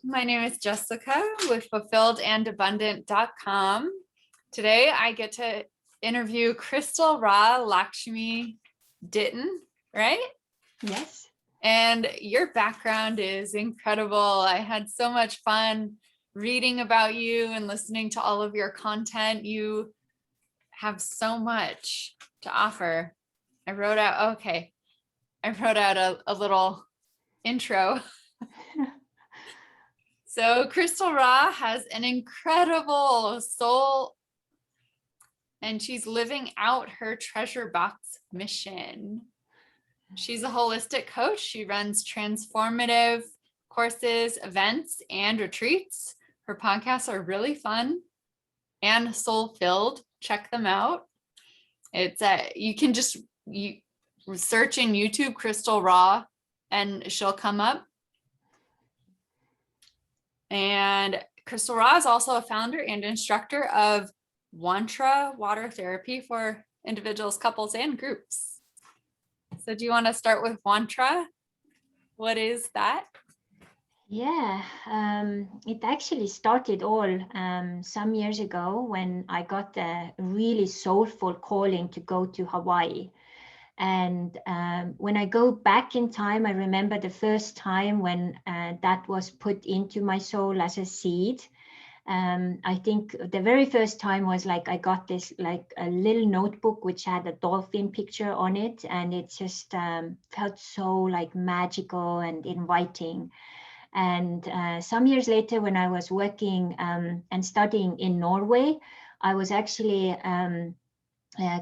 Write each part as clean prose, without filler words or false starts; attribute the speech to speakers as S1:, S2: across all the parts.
S1: My name is Jessica with fulfilledandabundant.com. Today I get to interview Crystal Ra Laksmi-Ditton, right?
S2: Yes.
S1: And your background is incredible. I had so much fun reading about you and listening to all of your content. You have so much to offer. I wrote out a little intro. So Crystal Ra has an incredible soul, and she's living out her treasure box mission. She's a holistic coach. She runs transformative courses, events, and retreats. Her podcasts are really fun and soul-filled. Check them out. It's you can just search in YouTube Crystal Ra and she'll come up. And Crystal Ra is also a founder and instructor of Wantra water therapy for individuals, couples, and groups. So do you want to start with Wantra? What is that?
S2: Yeah, it actually started all some years ago when I got a really soulful calling to go to Hawaii. And when I go back in time, I remember the first time when that was put into my soul as a seed. I think the very first time was like I got this like a little notebook which had a dolphin picture on it, and it just felt so like magical and inviting. And some years later, when I was working and studying in Norway, I was actually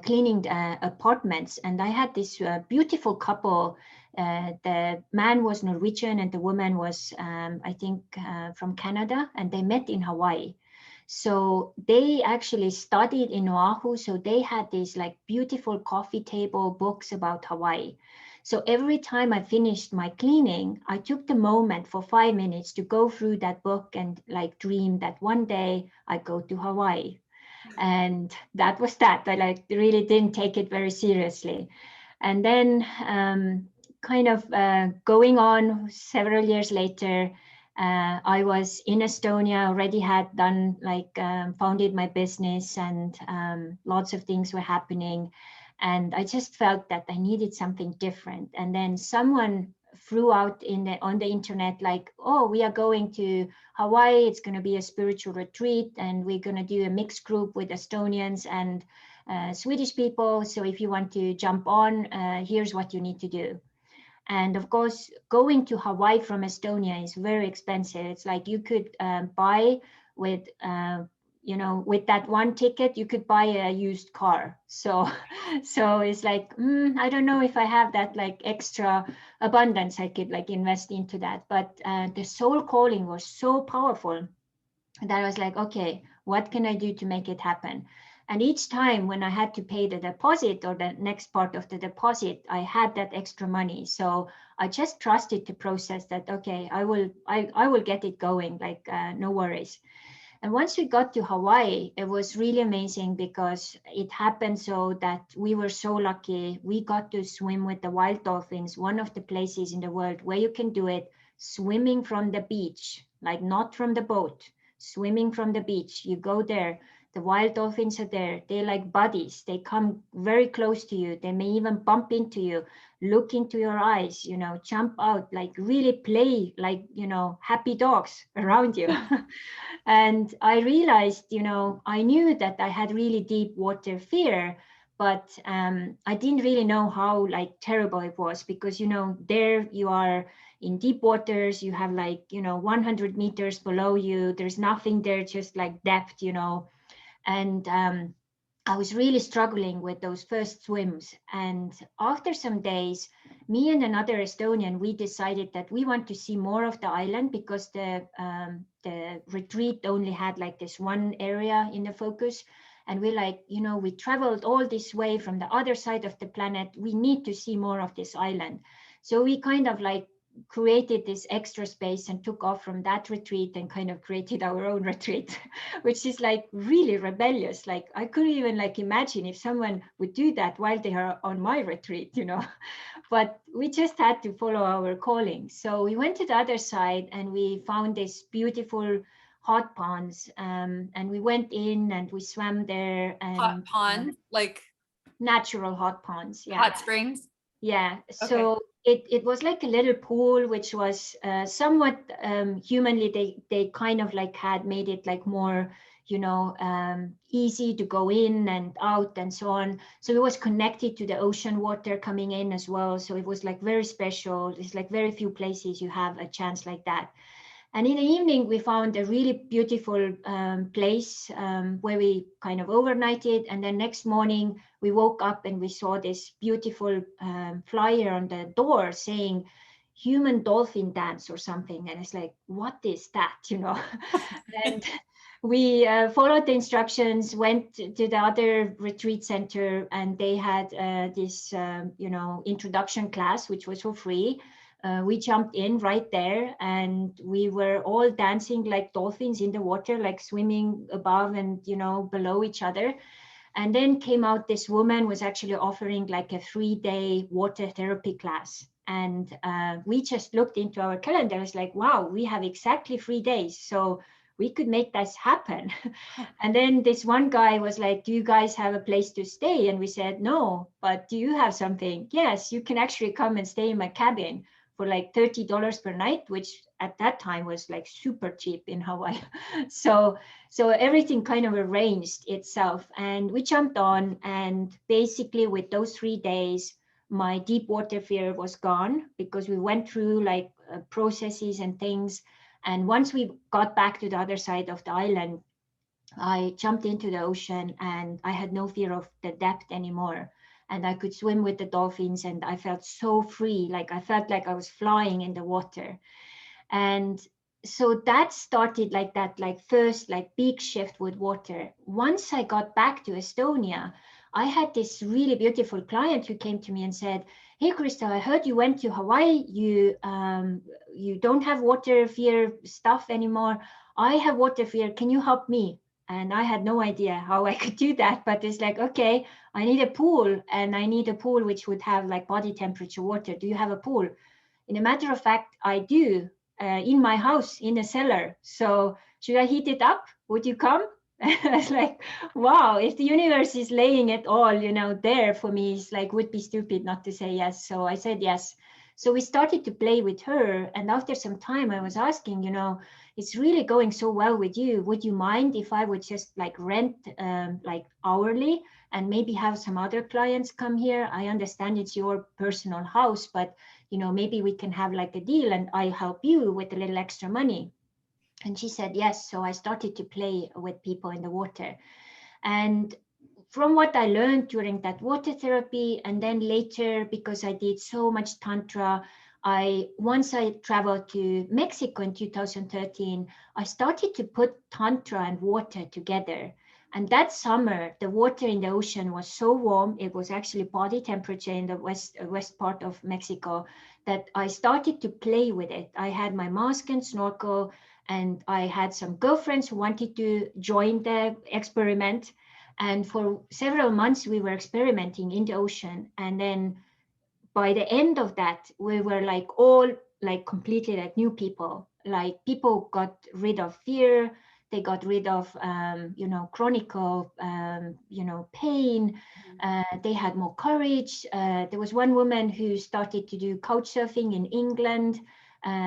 S2: cleaning apartments, and I had this beautiful couple. The man was Norwegian and the woman was, I think, from Canada, and they met in Hawaii. So they actually studied in Oahu. So they had these like beautiful coffee table books about Hawaii. So every time I finished my cleaning, I took the moment for 5 minutes to go through that book and like dream that one day I go to Hawaii. And that was that. I like really didn't take it very seriously. And then kind of going on several years later, I was in Estonia, already had done like founded my business, and lots of things were happening. And I just felt that I needed something different. And then someone flew out on the internet like, oh, we are going to Hawaii. It's going to be a spiritual retreat, and we're going to do a mixed group with Estonians and Swedish people. So if you want to jump on, here's what you need to do. And of course, going to Hawaii from Estonia is very expensive. It's like you could buy with, with that one ticket, you could buy a used car. So it's like, I don't know if I have that like extra abundance I could like invest into that. But the soul calling was so powerful that I was like, okay, what can I do to make it happen? And each time when I had to pay the deposit or the next part of the deposit, I had that extra money. So I just trusted the process that, okay, I will get it going, like no worries. And once we got to Hawaii, it was really amazing because it happened so that we were so lucky. We got to swim with the wild dolphins, one of the places in the world where you can do it swimming from the beach, like not from the boat, swimming from the beach. You go there, the wild dolphins are there. They're like buddies. They come very close to you. They may even bump into you, look into your eyes, jump out, like really play like, happy dogs around you. And I realized, I knew that I had really deep water fear, but I didn't really know how like terrible it was because, there you are in deep waters, you have like, 100 meters below you. There's nothing there, just like depth, and I was really struggling with those first swims. And after some days, me and another Estonian, we decided that we want to see more of the island because the retreat only had like this one area in the focus. And we're like, we traveled all this way from the other side of the planet. We need to see more of this island. So we kind of like created this extra space and took off from that retreat and kind of created our own retreat, which is like really rebellious. Like I couldn't even like imagine if someone would do that while they are on my retreat, you know. But we just had to follow our calling. So we went to the other side and we found this beautiful hot ponds, and we went in and we swam there,
S1: Hot
S2: and
S1: pond, like
S2: natural hot ponds. Yeah.
S1: hot springs.
S2: Yeah,
S1: Okay.
S2: so it was like a little pool, which was somewhat humanly, they kind of like had made it like more, you know, easy to go in and out and so on. So it was connected to the ocean water coming in as well. So it was like very special. It's like very few places you have a chance like that. And in the evening, we found a really beautiful place where we kind of overnighted. And then next morning, we woke up and we saw this beautiful flyer on the door saying human dolphin dance or something. And it's like, what is that, you know? And we followed the instructions, went to the other retreat center, and they had this, you know, introduction class, which was for free. We jumped in right there and we were all dancing like dolphins in the water, like swimming above and, you know, below each other. And then came out this woman was actually offering like a 3-day water therapy class. And we just looked into our calendars like, wow, we have exactly 3 days. So we could make this happen. And then this one guy was like, do you guys have a place to stay? And we said, no, but do you have something? Yes, you can actually come and stay in my cabin for like $30 per night, which at that time was like super cheap in Hawaii. So everything kind of arranged itself, and we jumped on, and basically with those 3 days, my deep water fear was gone because we went through like processes and things. And once we got back to the other side of the island, I jumped into the ocean and I had no fear of the depth anymore. And I could swim with the dolphins and I felt so free. Like I felt like I was flying in the water. And so that started like that, like first, like big shift with water. Once I got back to Estonia, I had this really beautiful client who came to me and said, hey, Krista, I heard you went to Hawaii. You don't have water fear stuff anymore. I have water fear. Can you help me? And I had no idea how I could do that, but it's like, okay, I need a pool, and I need a pool which would have like body temperature water. Do you have a pool? In a matter of fact, I do, in my house, in a cellar. So should I heat it up? Would you come? It's like, wow, if the universe is laying it all, you know, there for me, it's like, would be stupid not to say yes. So I said yes. So we started to play with her. And after some time, I was asking, you know, it's really going so well with you. Would you mind if I would just like rent like hourly and maybe have some other clients come here? I understand it's your personal house, but you know, maybe we can have like a deal and I help you with a little extra money. And she said yes. So I started to play with people in the water. And from what I learned during that water therapy, and then later, because I did so much Tantra, once I traveled to Mexico in 2013, I started to put Tantra and water together. And that summer, the water in the ocean was so warm, it was actually body temperature in the west part of Mexico, that I started to play with it. I had my mask and snorkel, and I had some girlfriends who wanted to join the experiment. And for several months, we were experimenting in the ocean. And then by the end of that, we were like all like completely like new people. Like people got rid of fear. They got rid of, you know, chronic, you know, pain. They had more courage. There was one woman who started to do couch surfing in England.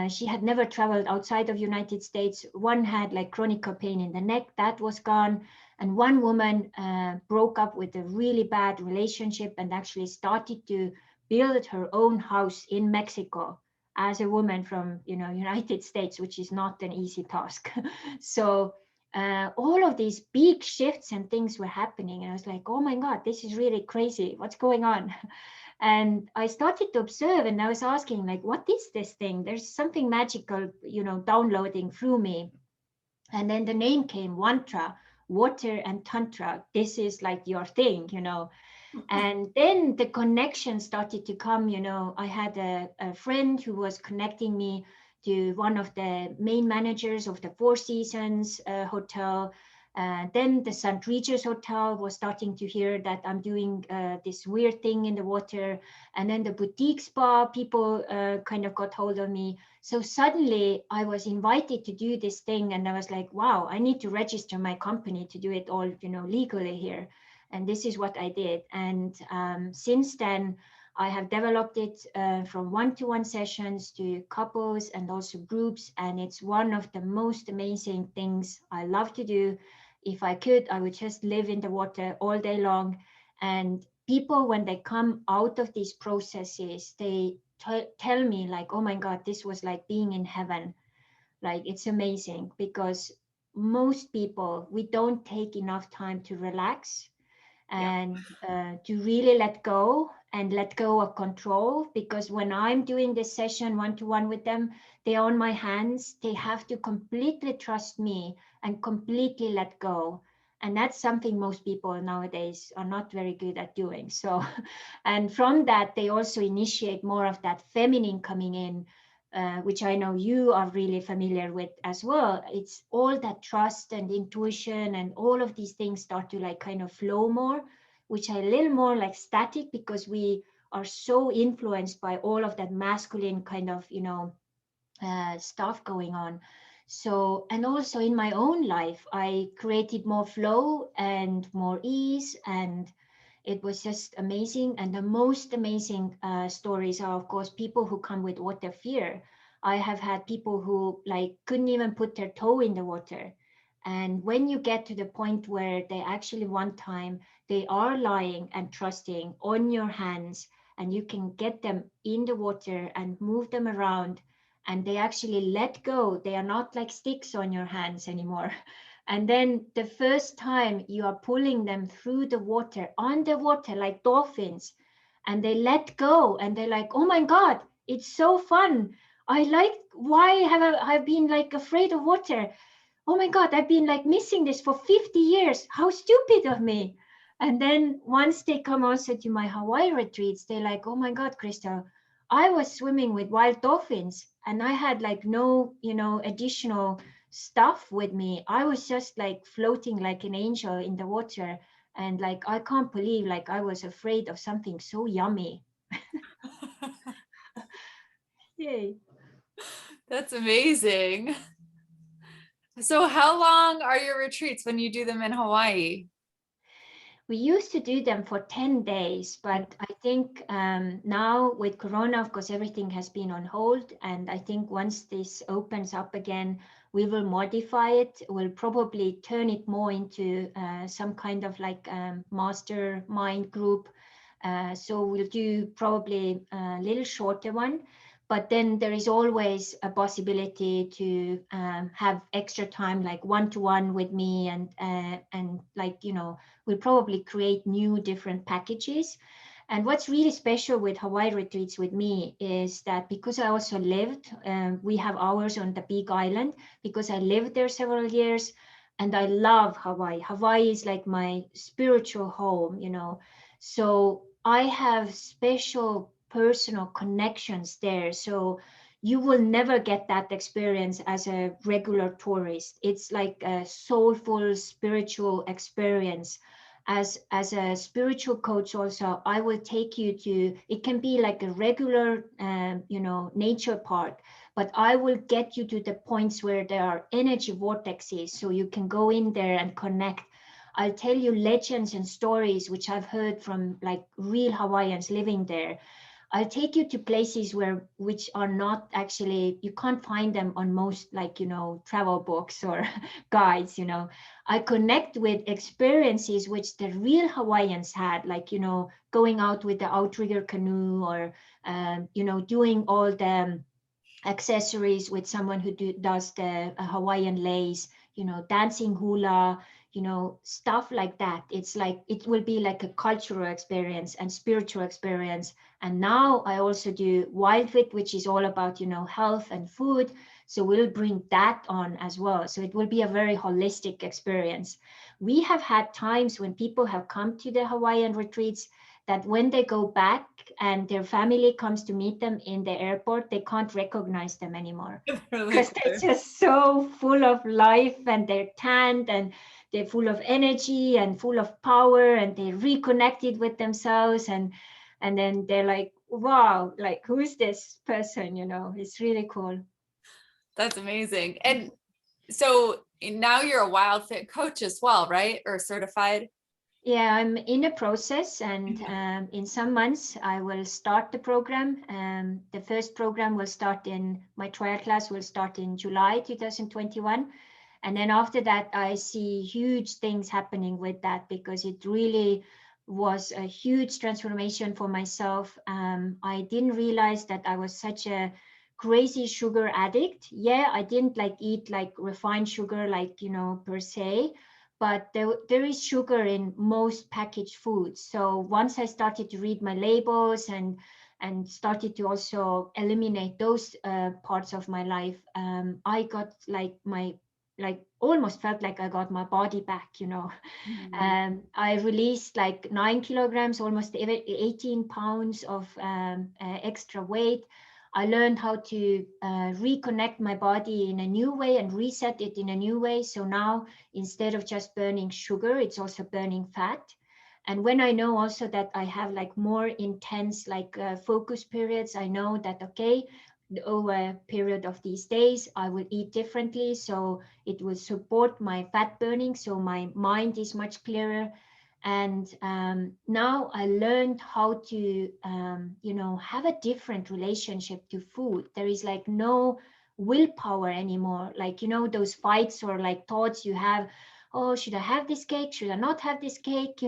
S2: She had never traveled outside of United States. One had like chronic pain in the neck, that was gone. And one woman broke up with a really bad relationship and actually started to build her own house in Mexico as a woman from, you know, United States, which is not an easy task. So all of these big shifts and things were happening. And I was like, oh my God, this is really crazy. What's going on? And I started to observe, and I was asking, like, what is this thing? There's something magical, you know, downloading through me. And then the name came, Wantra, water and Tantra. This is like your thing, you know. And then the connection started to come. You know, I had a friend who was connecting me to one of the main managers of the Four Seasons hotel. Then the St. Regis Hotel was starting to hear that I'm doing this weird thing in the water. And then the boutique spa people kind of got hold of me. So suddenly I was invited to do this thing, and I was like, wow, I need to register my company to do it all, you know, legally here. And this is what I did. And since then, I have developed it from one-to-one sessions to couples and also groups. And it's one of the most amazing things I love to do. If I could, I would just live in the water all day long. And people, when they come out of these processes, they tell me like, oh my God, this was like being in heaven. Like, it's amazing, because most people, we don't take enough time to relax
S1: Yeah.
S2: and to really let go of control. Because when I'm doing this session one-to-one with them, they're on my hands. They have to completely trust me and completely let go. And that's something most people nowadays are not very good at doing. So, and from that, they also initiate more of that feminine coming in, which I know you are really familiar with as well. It's all that trust and intuition and all of these things start to like kind of flow more, which are a little more like static, because we are so influenced by all of that masculine kind of, you know, stuff going on. So, and also in my own life, I created more flow and more ease, and it was just amazing. And the most amazing stories are, of course, people who come with water fear. I have had people who like couldn't even put their toe in the water. And when you get to the point where they actually one time they are lying and trusting on your hands, and you can get them in the water and move them around, and they actually let go. They are not like sticks on your hands anymore. And then the first time you are pulling them through the water, underwater, like dolphins, and they let go and they're like, oh my God, it's so fun. I like, why have I've been like afraid of water? Oh my God, I've been like missing this for 50 years. How stupid of me. And then once they come also to my Hawaii retreats, they're like, oh my God, Crystal, I was swimming with wild dolphins and I had like no, you know, additional stuff with me. I was just like floating like an angel in the water. And like, I can't believe like I was afraid of something so yummy. Yay.
S1: That's amazing. So how long are your retreats when you do them in Hawaii?
S2: We used to do them for 10 days, but I think now with Corona, of course, everything has been on hold. And I think once this opens up again, we will modify it. We'll probably turn it more into some kind of like mastermind group. So we'll do probably a little shorter one. But then there is always a possibility to have extra time, like one-to-one with me, and like, you know, we'll probably create new different packages. And what's really special with Hawaii retreats with me is that because I also lived, we have ours on the Big Island, because I lived there several years and I love Hawaii. Hawaii is like my spiritual home, you know. So I have special personal connections there. So you will never get that experience as a regular tourist. It's like a soulful spiritual experience. As a spiritual coach also, I will take you to, it can be like a regular you know, nature park, but I will get you to the points where there are energy vortexes, so you can go in there and connect. I'll tell you legends and stories which I've heard from like real Hawaiians living there. I'll take you to places where which are not actually, you can't find them on most like, you know, travel books or guides, you know. I connect with experiences which the real Hawaiians had, like, you know, going out with the outrigger canoe, or you know, doing all the accessories with someone who does the Hawaiian lace, you know, dancing hula, you know, stuff like that. It's like, it will be like a cultural experience and spiritual experience. And now I also do Wild Fit, which is all about, you know, health and food. So we'll bring that on as well. So it will be a very holistic experience. We have had times when people have come to the Hawaiian retreats that when they go back and their family comes to meet them in the airport, they can't recognize them anymore
S1: Really
S2: because they're
S1: clear.
S2: just so full of life and they're tanned and they're full of energy and full of power and they reconnected with themselves and then they're like, wow, like who's this person? It's really cool.
S1: That's amazing. And so now you're a Wild Fit coach as well, right? Or certified?
S2: Yeah, I'm in a process, and in some months I will start the program. The first program will start my trial class will start in July 2021. And then after that, I see huge things happening with that because it really was a huge transformation for myself. I didn't realize that I was such a crazy sugar addict. Yeah, I didn't eat refined sugar, per se, but there is sugar in most packaged foods. So once I started to read my labels and started to also eliminate those parts of my life, I got almost felt like I got my body back.
S1: Mhm.
S2: I released 9 kilograms, almost 18 pounds of extra weight. I learned how to reconnect my body in a new way and reset it in a new way. So now instead of just burning sugar, it's also burning fat. And when I know also that I have more intense focus periods, I know that, okay, over a period of these days, I will eat differently. So it will support my fat burning. So my mind is much clearer. And now I learned how to, have a different relationship to food. There is no willpower anymore. Those fights or thoughts you have, oh, should I have this cake? Should I not have this cake?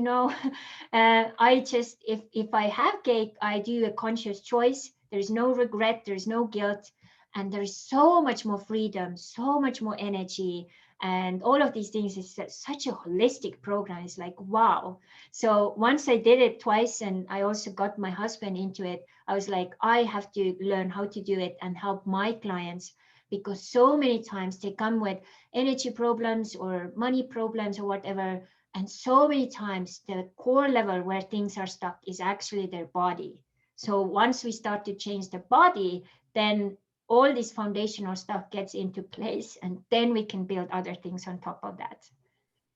S2: I just, if I have cake, I do a conscious choice. There's no regret, there's no guilt, and there's so much more freedom, so much more energy. And all of these things is such a holistic program. It's like, wow. So once I did it twice and I also got my husband into it, I was like, I have to learn how to do it and help my clients, because so many times they come with energy problems or money problems or whatever. And so many times the core level where things are stuck is actually their body. So once we start to change the body, then all this foundational stuff gets into place, and then we can build other things on top of that.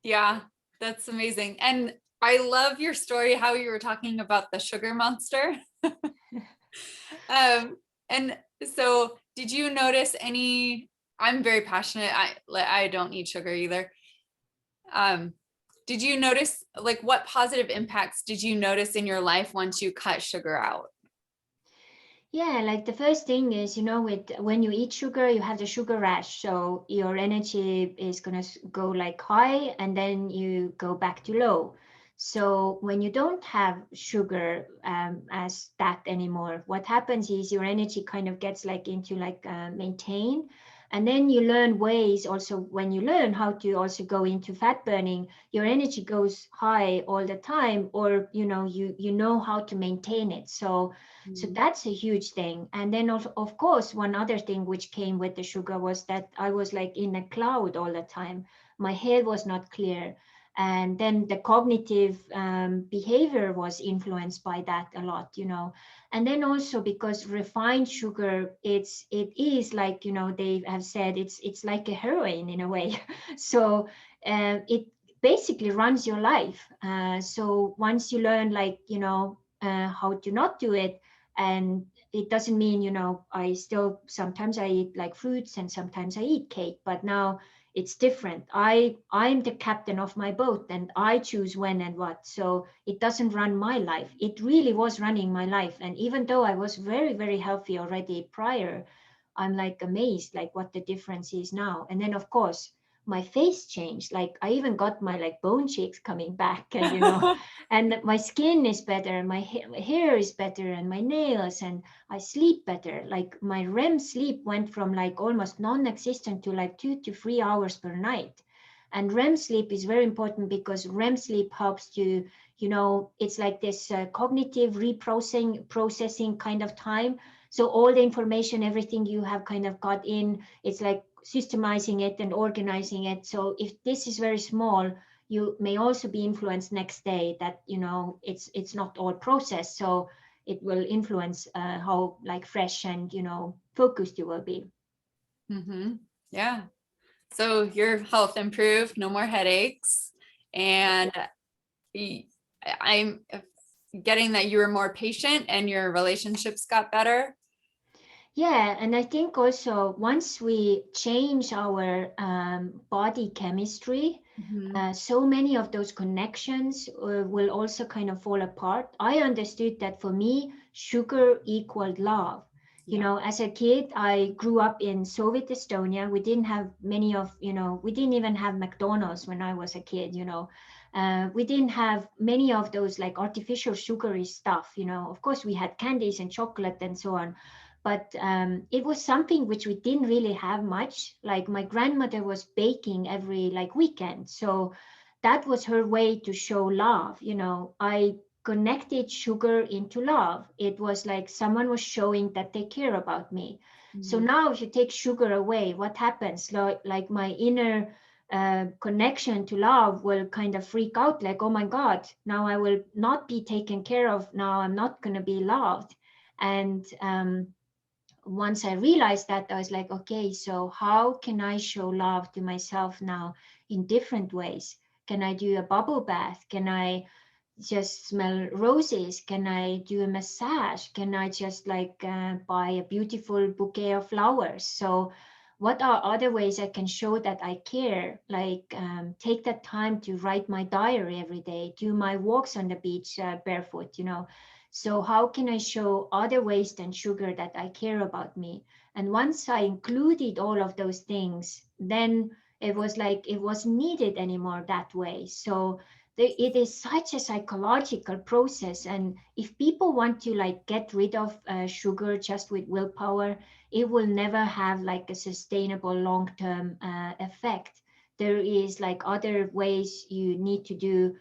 S1: Yeah, that's amazing. And I love your story, how you were talking about the sugar monster. And so did you notice I'm very passionate. I don't eat sugar either. Did you notice what positive impacts did you notice in your life once you cut sugar out?
S2: Yeah, the first thing is, when you eat sugar, you have the sugar rash. So your energy is going to go high and then you go back to low. So when you don't have sugar as that anymore, what happens is your energy kind of gets into maintain. And then you learn ways also, when you learn how to also go into fat burning, your energy goes high all the time, or, you know how to maintain it. So that's a huge thing. And then of course, one other thing which came with the sugar was that I was in a cloud all the time. My head was not clear. And then the cognitive behavior was influenced by that a lot. And then also because refined sugar, it is they have said it's like a heroin in a way. So it basically runs your life. So once you learn how to not do it, and it doesn't mean I still sometimes I eat fruits and sometimes I eat cake, but now it's different. I'm the captain of my boat and I choose when and what. So it doesn't run my life. It really was running my life. And even though I was very, very healthy already prior, I'm amazed what the difference is now. And then of course my face changed. I even got my bone cheeks coming back, and and my skin is better, my hair is better, and my nails, and I sleep better. My REM sleep went from almost non-existent to 2 to 3 hours per night. And REM sleep is very important because REM sleep helps it's like this cognitive processing kind of time. So all the information, everything you have kind of got in, it's like systemizing it and organizing it. So if this is very small, you may also be influenced next day that, you know, it's not all processed. So it will influence how like fresh and, you know, focused you will be.
S1: Mm-hmm. Yeah. So your health improved, no more headaches. And I'm getting that you were more patient and your relationships got better.
S2: Yeah, and I think also once we change our body chemistry,
S1: Mhm.
S2: so many of those connections will also kind of fall apart. I understood that for me, sugar equaled love. You
S1: Yeah.
S2: know, as a kid, I grew up in Soviet Estonia. We didn't have many of, you know, we didn't even have McDonald's when I was a kid, you know. We didn't have many of those like artificial sugary stuff, you know. Of course, we had candies and chocolate and so on, but it was something which we didn't really have much. Like my grandmother was baking every like weekend, so that was her way to show love. You know, I connected sugar into love. It was like someone was showing that they care about me. So
S1: Mhm.
S2: now if you take sugar away, what happens? Like my inner connection to love will kind of freak out, like, oh my god, now I will not be taken care of, now I'm not going to be loved. And once I realized that, I was like, okay, so how can I show love to myself now in different ways? Can I do a bubble bath? Can I just smell roses? Can I do a massage? Can I just like buy a beautiful bouquet of flowers? So, what are other ways I can show that I care? Like take that time to write my diary every day, do my walks on the beach barefoot, you know. So, how can I show other ways than sugar that I care about me? And once I included all of those things, then it was like it wasn't needed anymore that way. So, it is such a psychological process, and if people want to like get rid of sugar just with willpower, it will never have like a sustainable long-term effect. There is like other ways you need to do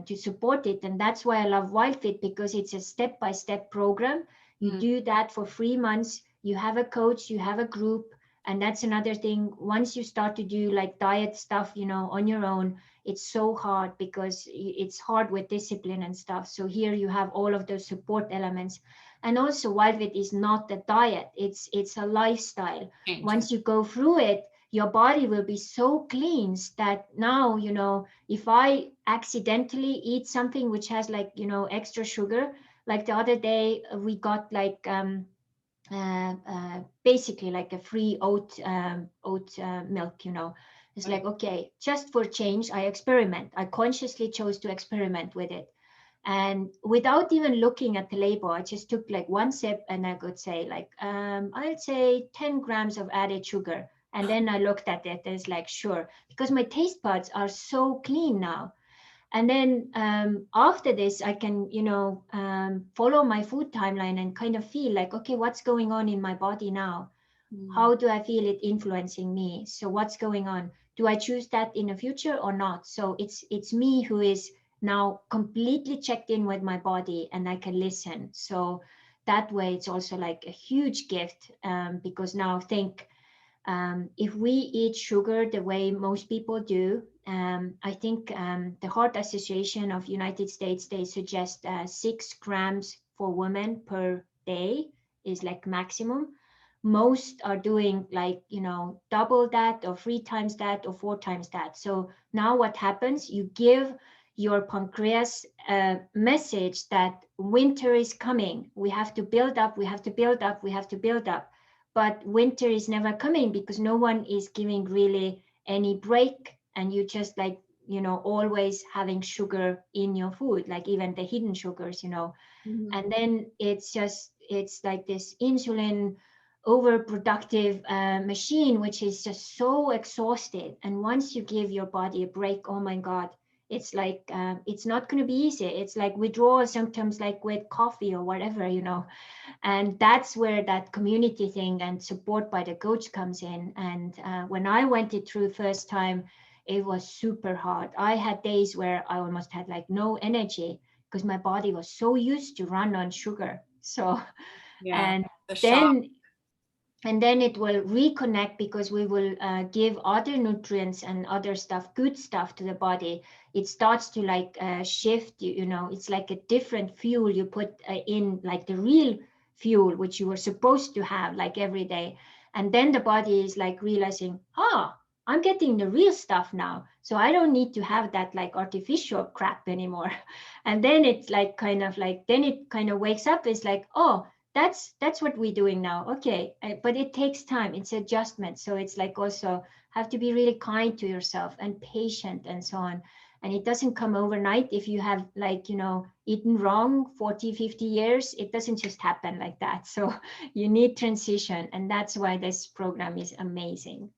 S2: to support it, and that's why I love WildFit, because it's a step-by-step program. You
S1: Mm.
S2: do that for 3 months, you have a coach, you have a group. And that's another thing, once you start to do like diet stuff, you know, on your own, it's so hard because it's hard with discipline and stuff. So here you have all of those support elements. And also WildFit is not a diet, it's a lifestyle.
S1: Change.
S2: Once you go through it, your body will be so cleansed that now, you know, if I accidentally eat something which has like, you know, extra sugar, like the other day we got like basically like a free oat milk, you know. It's
S1: Right.
S2: like, okay, just for change, I experiment. I consciously chose to experiment with it. And without even looking at the label, I just took like one sip and I could say like, I'd say 10 grams of added sugar. And then I looked at it and it's like, sure, because my taste buds are so clean now. And then after this, I can, you know, follow my food timeline and kind of feel like, okay, what's going on in my body now?
S1: Mm.
S2: How do I feel it influencing me? So what's going on? Do I choose that in the future or not? So it's me who is now completely checked in with my body, and I can listen. So that way, it's also like a huge gift, because now think, if we eat sugar the way most people do, I think the Heart Association of United States, they suggest 6 grams for women per day is like maximum. Most are doing like, you know, double that or 3 times that or 4 times that. So now what happens? You give your pancreas a message that winter is coming. We have to build up, we have to build up, we have to build up, but winter is never coming because no one is giving really any break, and you just like, you know, always having sugar in your food, like even the hidden sugars, you know.
S1: Mhm.
S2: And then it's like this insulin overproductive machine which is just so exhausted. And once you give your body a break, oh my god, it's like it's not going to be easy. It's like withdrawal symptoms like with coffee or whatever, you know. And that's where that community thing and support by the coach comes in. And when I went it through first time, it was super hard. I had days where I almost had like no energy because my body was so used to run on sugar. So
S1: Yeah.
S2: And
S1: The shock.
S2: then it will reconnect because we will give other nutrients and other stuff, good stuff to the body. It starts to like shift, you know, it's like a different fuel you put in, like the real fuel, which you were supposed to have like every day. And then the body is like realizing, I'm getting the real stuff now. So I don't need to have that like artificial crap anymore. And then it's like kind of like, then it kind of wakes up. It's like, oh, that's what we're doing now. Okay, but it takes time. It's adjustment. So it's like also have to be really kind to yourself and patient and so on. And it doesn't come overnight. If you have like, you know, eaten wrong 40, 50 years, it doesn't just happen like that. So you need transition. And that's why this program is amazing.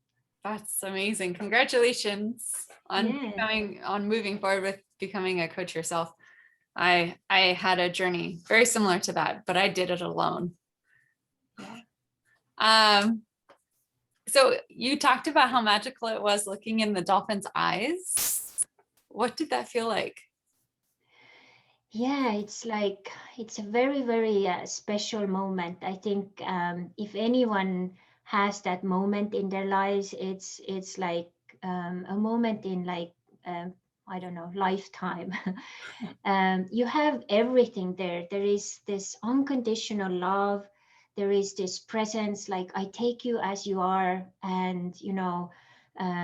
S1: That's amazing. Congratulations on
S2: Yeah.
S1: moving forward with becoming a coach yourself. I had a journey very similar to that, but I did it alone.
S2: Yeah.
S1: So you talked about how magical it was looking in the dolphin's eyes. What did that feel like?
S2: Yeah, it's like it's a very, very special moment. I think if anyone has that moment in their lives, it's like a moment in like I don't know, lifetime. You have everything there. There is this unconditional love. There is this presence, like I take you as you are, and you know,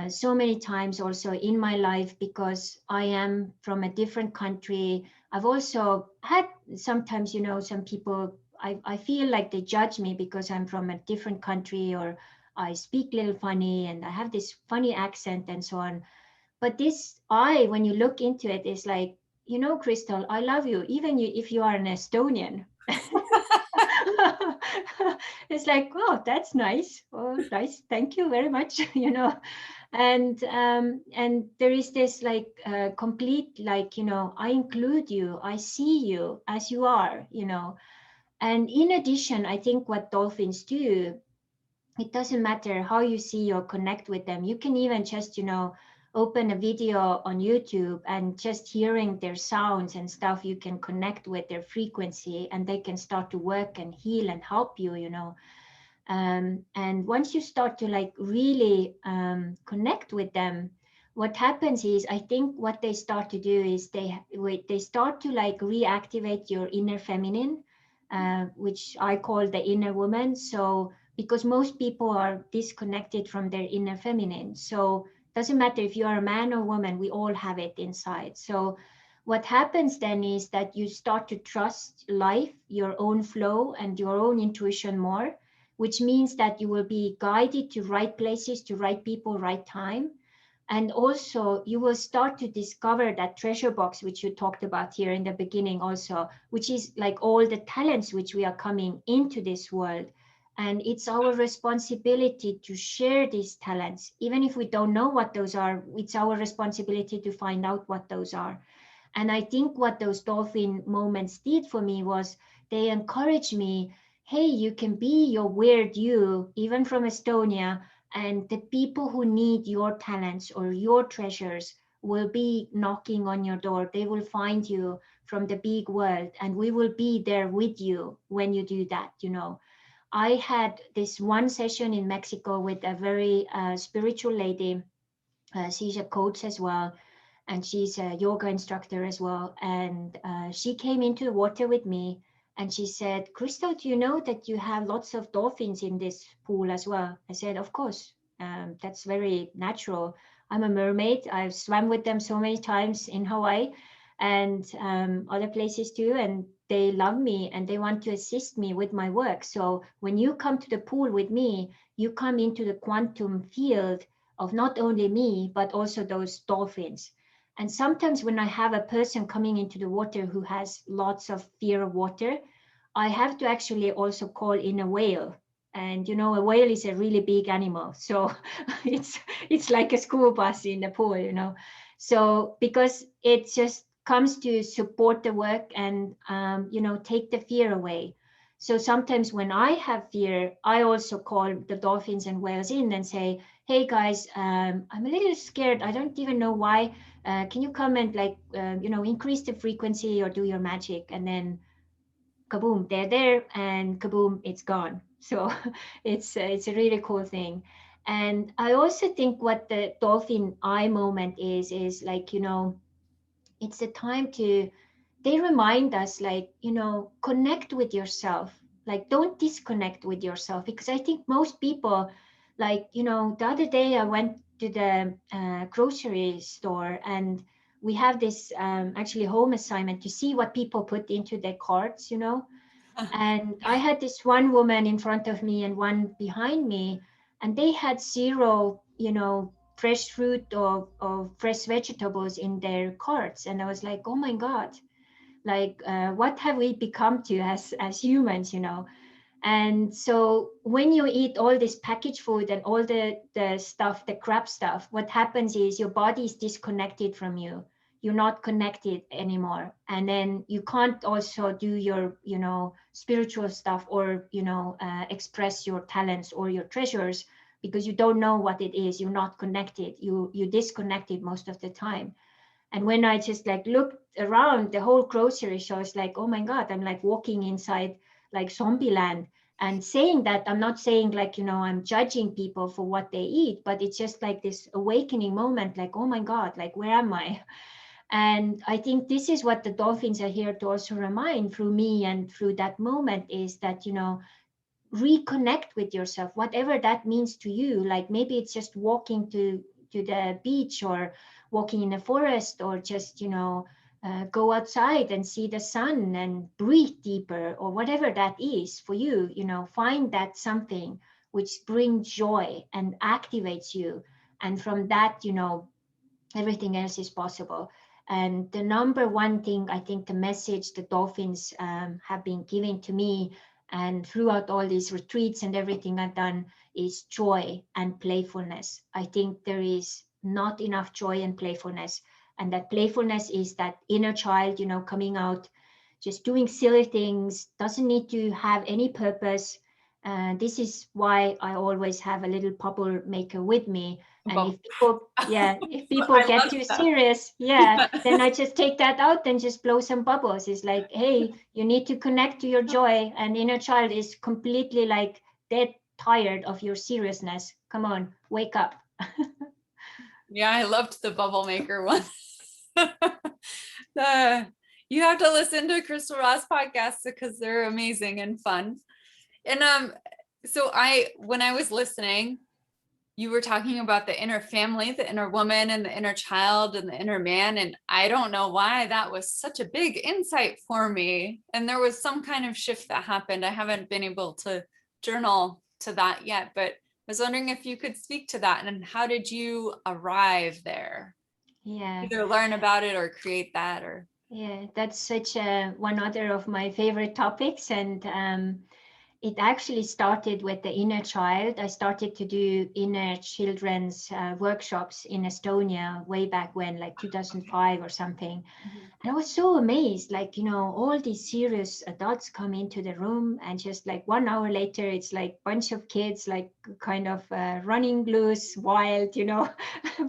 S2: so many times also in my life because I am from a different country. I've also had sometimes, you know, some people, I feel like they judge me because I'm from a different country or I speak a little funny and I have this funny accent and so on. But this when you look into it, is like, you know, Crystal, I love you, even if you are an Estonian. It's like, oh, that's nice. Oh, nice. Thank you very much. You know, and there is this like complete, like, you know, I include you, I see you as you are, you know. And in addition, I think what dolphins do, it doesn't matter how you see or connect with them. You can even just, you know, open a video on YouTube and just hearing their sounds and stuff, you can connect with their frequency and they can start to work and heal and help you, you know. And once you start to like really connect with them, what happens is, I think what they start to do is they start to like reactivate your inner feminine, which I call the inner woman. So because most people are disconnected from their inner feminine, so doesn't matter if you are a man or woman, we all have it inside. So what happens then is that you start to trust life, your own flow and your own intuition more, which means that you will be guided to right places, to right people, right time. And also you will start to discover that treasure box, which you talked about here in the beginning also, which is like all the talents which we are coming into this world. And it's our responsibility to share these talents. Even if we don't know what those are, it's our responsibility to find out what those are. And I think what those dolphin moments did for me was they encouraged me, hey, you can be your weird you, even from Estonia, and the people who need your talents or your treasures will be knocking on your door. They will find you from the big world, and we will be there with you when you do that, you know. I had this one session in Mexico with a very spiritual lady. She's a coach as well, and she's a yoga instructor as well. And she came into the water with me and she said, Crystal, do you know that you have lots of dolphins in this pool as well? I said, of course, that's very natural. I'm a mermaid. I've swam with them so many times in Hawaii and other places too. And they love me and they want to assist me with my work. So when you come to the pool with me, you come into the quantum field of not only me, but also those dolphins. And sometimes when I have a person coming into the water who has lots of fear of water, I have to actually also call in a whale. And you know, a whale is a really big animal. So it's like a school bus in the pool, you know. So because it just comes to support the work and you know, take the fear away. So sometimes when I have fear, I also call the dolphins and whales in and say, hey guys, I'm a little scared. I don't even know why. Can you come and like, you know, increase the frequency or do your magic? And then kaboom, they're there, and kaboom, it's gone. So it's a really cool thing. And I also think what the dolphin eye moment is like, it's a time to, they remind us, like, connect with yourself. Like, don't disconnect with yourself, because I think most people, like, the other day I went to the grocery store, and we have this actually home assignment to see what people put into their carts, and I had this one woman in front of me and one behind me, and they had zero, fresh fruit or fresh vegetables in their carts. And I was like, oh my God, like, what have we become to as humans, And so when you eat all this packaged food and all the stuff, the crap stuff, what happens is your body is disconnected from you. You're not connected anymore. And then you can't also do your, spiritual stuff, or, express your talents or your treasures, because you don't know what it is. You're not connected. You disconnected most of the time. And when I just like looked around the whole grocery store, it's like, oh my God, I'm like walking inside like zombie land. And saying that, I'm not saying like, I'm judging people for what they eat, but it's just like this awakening moment, like, oh my God, like, where am I? And I think this is what the dolphins are here to also remind through me and through that moment, is that, reconnect with yourself, whatever that means to you. Like maybe it's just walking to the beach, or walking in the forest, or just go outside and see the sun and breathe deeper, or whatever that is for you. Find that something which brings joy and activates you, and from that, everything else is possible. And the number one thing, I think, the message the dolphins have been giving to me, and throughout all these retreats and everything I've done, is joy and playfulness. I think there is not enough joy and playfulness. And that playfulness is that inner child, coming out, just doing silly things, doesn't need to have any purpose. This is why I always have a little bubble maker with me. And
S1: Bubble.
S2: if people, yeah, if people
S1: I
S2: get
S1: love
S2: too
S1: that.
S2: serious, yeah, then I just take that out and just blow some bubbles. It's like, hey, you need to connect to your joy, and inner child is completely like dead tired of your seriousness. Come on, wake up.
S1: Yeah, I loved the bubble maker one. the, you have to listen to Crystal Ross podcasts because they're amazing and fun. And so when I was listening, you were talking about the inner family, the inner woman, and the inner child, and the inner man. And I don't know why that was such a big insight for me. And there was some kind of shift that happened. I haven't been able to journal to that yet, but I was wondering if you could speak to that, and how did you arrive there?
S2: Yeah.
S1: Either learn about it or create that, or
S2: Yeah, that's such a one other of my favorite topics. And it actually started with the inner child. I started to do inner children's workshops in Estonia way back when, like 2005 or something. And I was so amazed, like, all these serious adults come into the room, and just like 1 hour later, it's like bunch of kids, like kind of running loose, wild,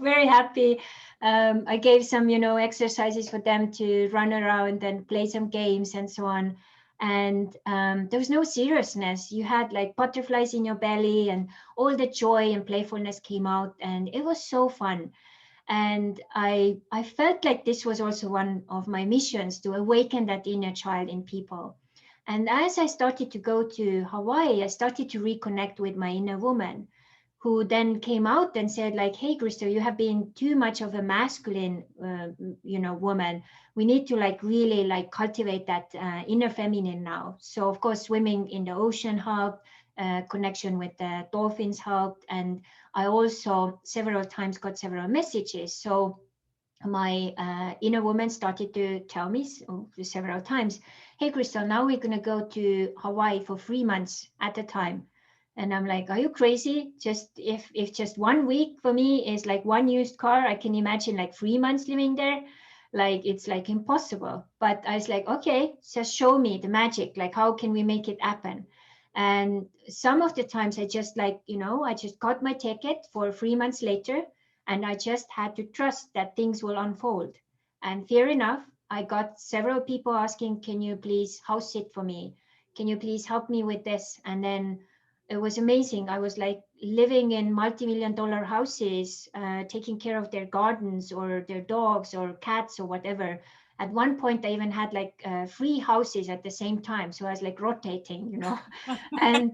S2: very happy. I gave some, exercises for them to run around and play some games and so on. And there was no seriousness. You had like butterflies in your belly, and all the joy and playfulness came out, and it was so fun. And I felt like this was also one of my missions, to awaken that inner child in people. And as I started to go to Hawaii, I started to reconnect with my inner woman, who then came out and said, like, hey, Crystal, you have been too much of a masculine woman. We need to like really like cultivate that inner feminine now. So of course, swimming in the ocean helped, connection with the dolphins helped. And I also several times got several messages. So my inner woman started to tell me several times, hey, Crystal, now we're going to go to Hawaii for 3 months at a time. And I'm like, are you crazy? Just if just 1 week for me is like one used car, I can imagine like 3 months living there. Like it's like impossible. But I was like, okay, just show me the magic. Like, how can we make it happen? And some of the times I just like, I just got my ticket for 3 months later, and I just had to trust that things will unfold. And fair enough, I got several people asking, can you please house sit for me? Can you please help me with this? And then it was amazing. I was like living in multi-million-dollar houses, taking care of their gardens or their dogs or cats or whatever. At one point, I even had like 3 houses at the same time. So I was like rotating, and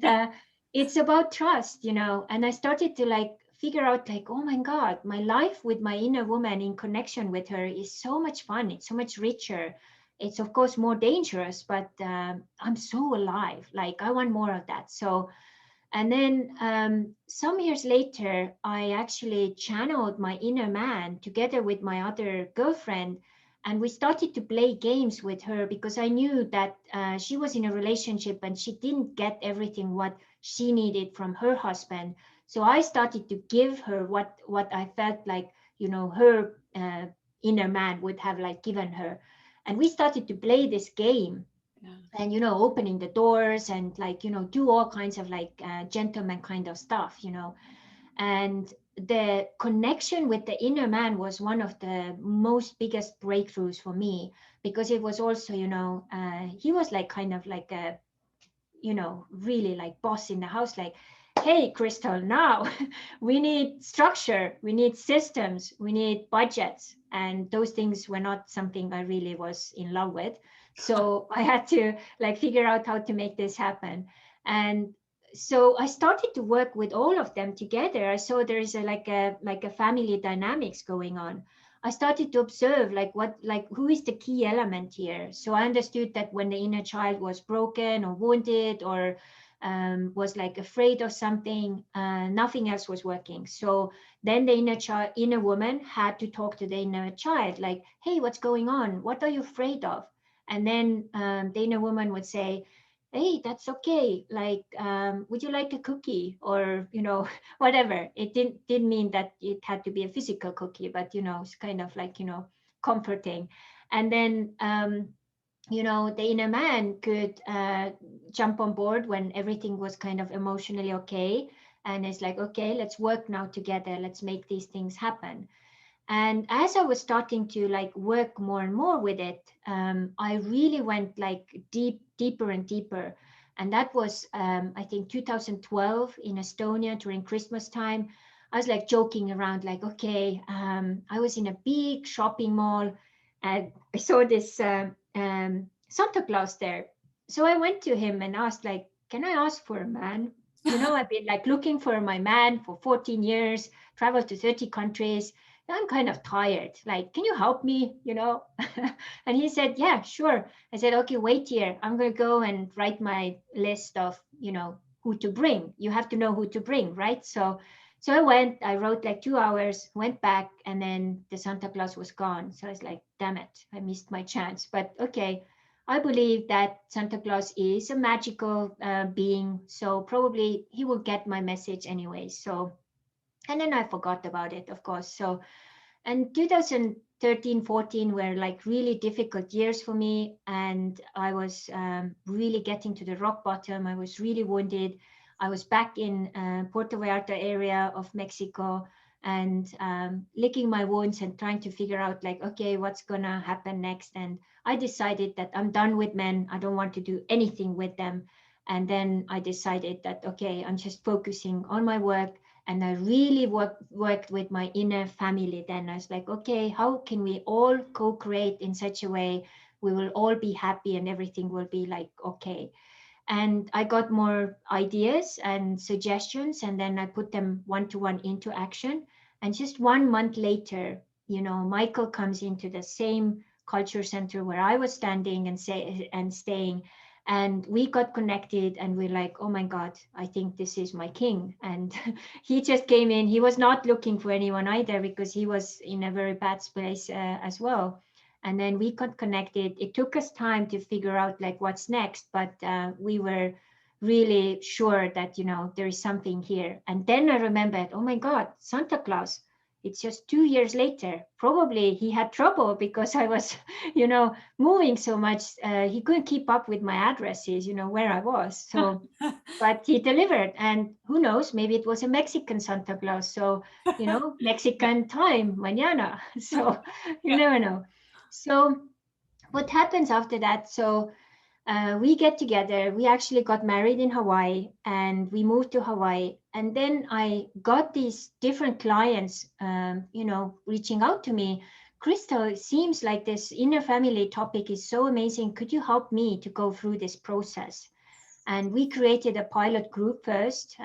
S2: it's about trust, and I started to like figure out like, oh my God, my life with my inner woman in connection with her is so much fun. It's so much richer. It's of course more dangerous, but I'm so alive. Like I want more of that. So, and then some years later, I actually channeled my inner man together with my other girlfriend. And we started to play games with her because I knew that she was in a relationship and she didn't get everything what she needed from her husband. So I started to give her what I felt like, her inner man would have like given her. And we started to play this game
S1: Yeah.
S2: and opening the doors and like do all kinds of like gentleman kind of stuff, and the connection with the inner man was one of the most biggest breakthroughs for me, because it was also he was like kind of like a really like boss in the house, like, hey Crystal, now we need structure, we need systems, we need budgets, and those things were not something I really was in love with. So I had to like figure out how to make this happen. And so I started to work with all of them together. I saw there is like a family dynamics going on. I started to observe like who is the key element here. So I understood that when the inner child was broken or wounded or was like afraid of something, nothing else was working. So then the inner woman had to talk to the inner child, like, hey, what's going on? What are you afraid of? And then the inner woman would say, hey, that's okay. Like, would you like a cookie? Or, whatever. It didn't mean that it had to be a physical cookie, but, it's kind of like, comforting. And then, the inner man could jump on board when everything was kind of emotionally okay. And it's like, okay, let's work now together. Let's make these things happen. And as I was starting to like work more and more with it, I really went like deeper and deeper. And that was, I think, 2012 in Estonia during Christmas time. I was like joking around, like, okay, I was in a big shopping mall and I saw this Santa Claus there. So I went to him and asked, like, can I ask for a man? I've been like looking for my man for 14 years, traveled to 30 countries. I'm kind of tired. Like, can you help me? And he said, yeah, sure. I said, okay, wait here. I'm going to go and write my list of, who to bring. You have to know who to bring, right? So I went, I wrote like 2 hours, went back, and then the Santa Claus was gone. So I was like, damn it, I missed my chance. But okay, I believe that Santa Claus is a magical being. So probably he will get my message anyway. So, and then I forgot about it, of course. So, and 2013, 14 were like really difficult years for me. And I was really getting to the rock bottom. I was really wounded. I was back in Puerto Vallarta area of Mexico and licking my wounds and trying to figure out like, okay, what's gonna happen next? And I decided that I'm done with men. I don't want to do anything with them. And then I decided that, okay, I'm just focusing on my work. And I really worked with my inner family then. I was like, okay, how can we all co-create in such a way we will all be happy and everything will be like, okay. And I got more ideas and suggestions, and then I put them one-to-one into action. And just 1 month later, Michael comes into the same culture center where I was standing and staying. And we got connected and we're like, oh my God, I think this is my king. And he just came in. He was not looking for anyone either because he was in a very bad space as well. And then we got connected. It took us time to figure out like what's next, but we were really sure that, there is something here. And then I remembered, oh my God, Santa Claus. It's just 2 years later. Probably he had trouble because I was, moving so much. He couldn't keep up with my addresses, where I was. So, but he delivered. And who knows, maybe it was a Mexican Santa Claus. So, Mexican time, mañana. So you
S1: Yeah.
S2: never know. So what happens after that? So we get together. We actually got married in Hawaii, and we moved to Hawaii. And then I got these different clients, reaching out to me. Crystal, it seems like this inner family topic is so amazing. Could you help me to go through this process? And we created a pilot group first,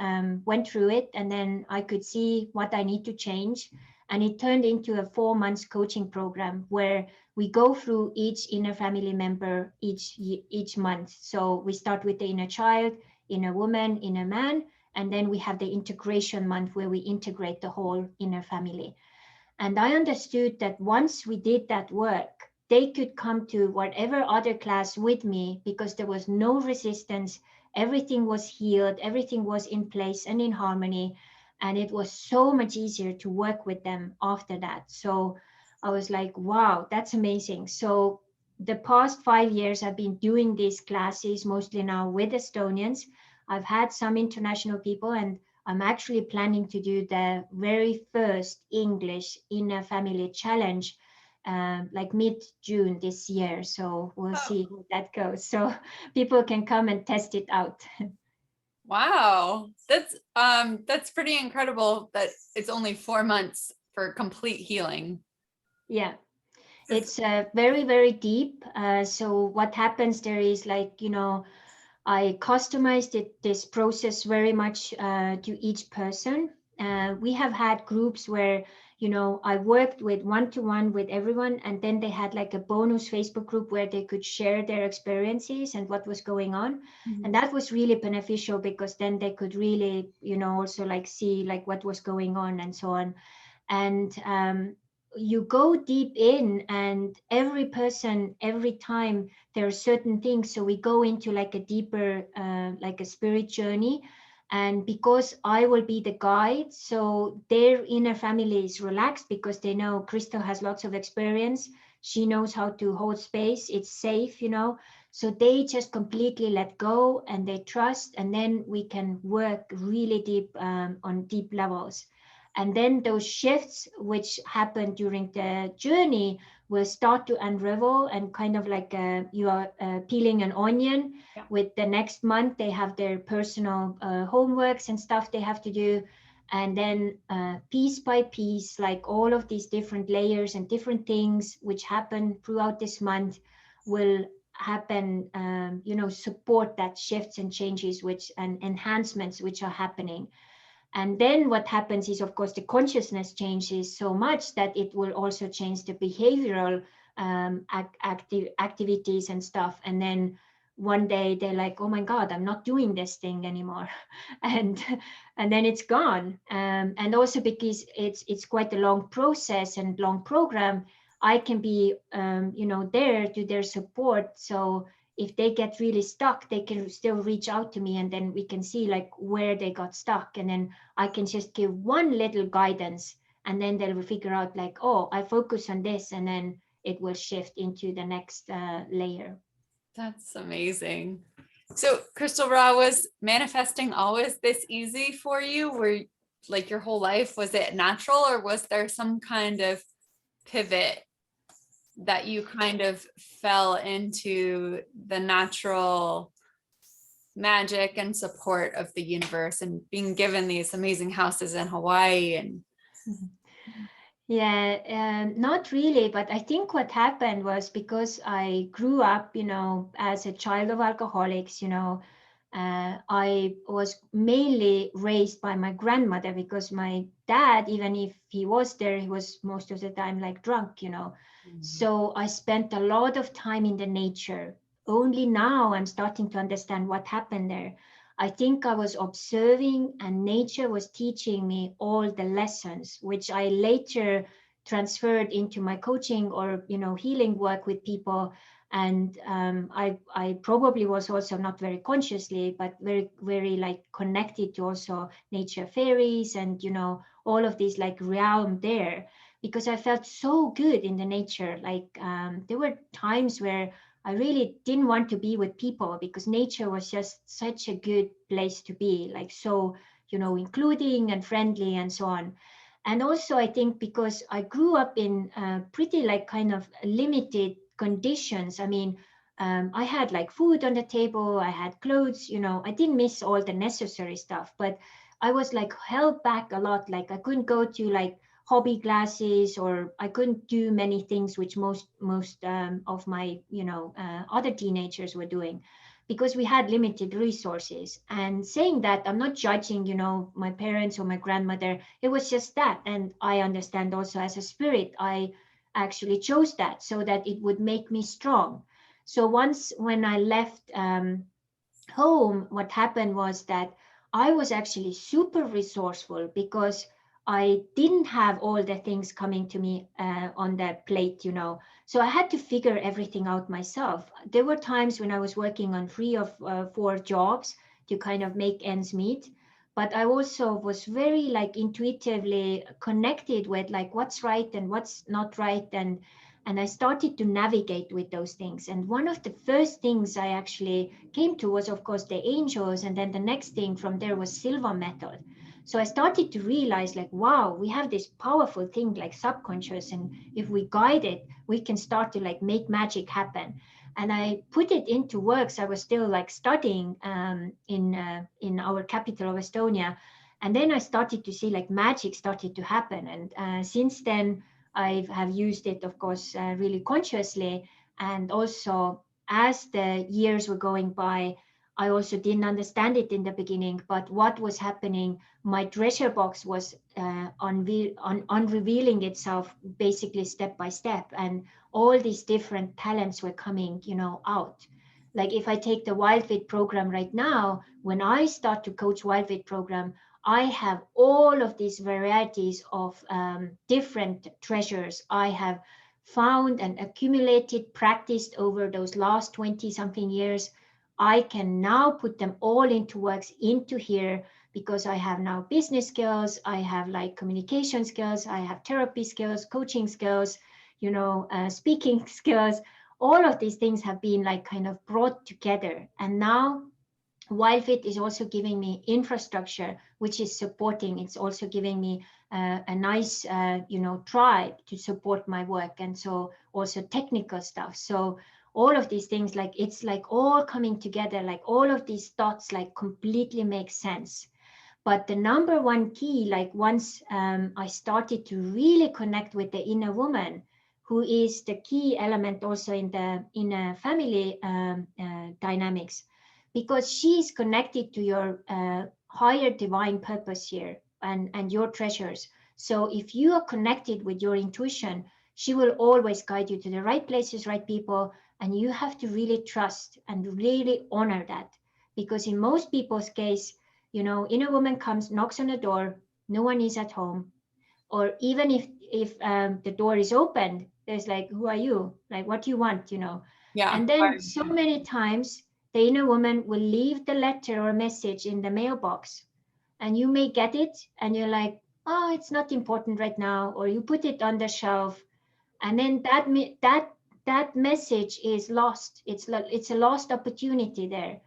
S2: went through it, and then I could see what I need to change. And it turned into a 4 months coaching program where we go through each inner family member each month. So we start with the inner child, inner woman, inner man, and then we have the integration month where we integrate the whole inner family. And I understood that once we did that work, they could come to whatever other class with me because there was no resistance. Everything was healed, everything was in place and in harmony. And it was so much easier to work with them after that. So I was like, wow, that's amazing. So the past 5 years, I've been doing these classes mostly now with Estonians. I've had some international people, and I'm actually planning to do the very first English Inner Family Challenge like mid-June this year. So we'll see how that goes. So people can come and test it out.
S1: Wow. That's pretty incredible that it's only 4 months for complete healing.
S2: Yeah. It's very, very deep. So what happens there is like, I customized this process very much to each person. We have had groups where, I worked with one-to-one with everyone, and then they had like a bonus Facebook group where they could share their experiences and what was going on. And that was really beneficial because then they could really, also like see like what was going on and so on. And you go deep in, and every person, every time there are certain things. So we go into like a deeper, like a spirit journey. And because I will be the guide, so their inner family is relaxed because they know Crystal has lots of experience. She knows how to hold space. It's safe, So they just completely let go and they trust. And then we can work really deep on deep levels. And then those shifts which happen during the journey will start to unravel, and kind of like you are peeling an onion.
S1: Yeah.
S2: With the next month, they have their personal homeworks and stuff they have to do. And then piece by piece, like all of these different layers and different things which happen throughout this month will happen, support that shifts and changes and enhancements which are happening. And then what happens is, of course, the consciousness changes so much that it will also change the behavioral activities and stuff. And then one day they're like, oh my God, I'm not doing this thing anymore. and then it's gone. And also because it's quite a long process and long program, I can be, there to their support. So if they get really stuck, they can still reach out to me, and then we can see like where they got stuck. And then I can just give one little guidance, and then they'll figure out like, oh, I focus on this, and then it will shift into the next layer.
S1: That's amazing. So Crystal Ra, was manifesting always this easy for you? Were like your whole life, was it natural, or was there some kind of pivot that you kind of fell into the natural magic and support of the universe and being given these amazing houses in Hawaii? And
S2: Yeah, not really, but I think what happened was because I grew up, as a child of alcoholics, I was mainly raised by my grandmother, because my dad, even if he was there, he was most of the time like drunk. So I spent a lot of time in the nature. Only now I'm starting to understand what happened there. I think I was observing, and nature was teaching me all the lessons, which I later transferred into my coaching or, healing work with people. And I probably was also not very consciously, but very, very like connected to also nature fairies and, all of these like realm there, because I felt so good in the nature. Like there were times where I really didn't want to be with people, because nature was just such a good place to be, like so, including and friendly and so on. And also I think because I grew up in pretty like kind of limited conditions. I mean, I had like food on the table, I had clothes, you know, I didn't miss all the necessary stuff, but I was like held back a lot. Like I couldn't go to like hobby classes, or I couldn't do many things which most of my, you know, other teenagers were doing, because we had limited resources. And saying that, I'm not judging, you know, my parents or my grandmother. It was just that. And I understand also as a spirit, I actually chose that so that it would make me strong. So once when I left home, what happened was that I was actually super resourceful, because I didn't have all the things coming to me on the plate, you know. So I had to figure everything out myself. There were times when I was working on 3 or 4 jobs to kind of make ends meet. But I also was very like intuitively connected with like what's right and what's not right, and I started to navigate with those things. And one of the first things I actually came to was, of course, the angels. And then the next thing from there was Silva method. So I started to realize like, wow, we have this powerful thing like subconscious. And if we guide it, we can start to like make magic happen. And I put it into works. I was still like studying in our capital of Estonia. And then I started to see like magic started to happen. And since then, I have used it, of course, really consciously. And also, as the years were going by, I also didn't understand it in the beginning. But what was happening, my treasure box was unrevealing itself basically step by step. And all these different talents were coming, you know, out. Like if I take the WildFit program right now, when I start to coach WildFit program, I have all of these varieties of different treasures I have found and accumulated, practiced over those last 20 something years. I can now put them all into works into here, because I have now business skills, I have like communication skills, I have therapy skills, coaching skills, you know, speaking skills. All of these things have been like kind of brought together. And now WildFit is also giving me infrastructure, which is supporting. It's also giving me a nice, you know, tribe to support my work, and so also technical stuff. So all of these things, like it's like all coming together, like all of these thoughts, like completely make sense. But the number one key, like once I started to really connect with the inner woman, who is the key element also in a family dynamics, because she's connected to your higher divine purpose here and your treasures. So if you are connected with your intuition, she will always guide you to the right places, right people, and you have to really trust and really honor that. Because in most people's case, you know, inner woman comes, knocks on the door, no one is at home, or even if the door is opened, there's like, who are you? Like, what do you want? You know.
S1: Yeah.
S2: And then so many times the inner woman will leave the letter or message in the mailbox, and you may get it and you're like, oh, it's not important right now, or you put it on the shelf, and then that message is lost. It's a lost opportunity there.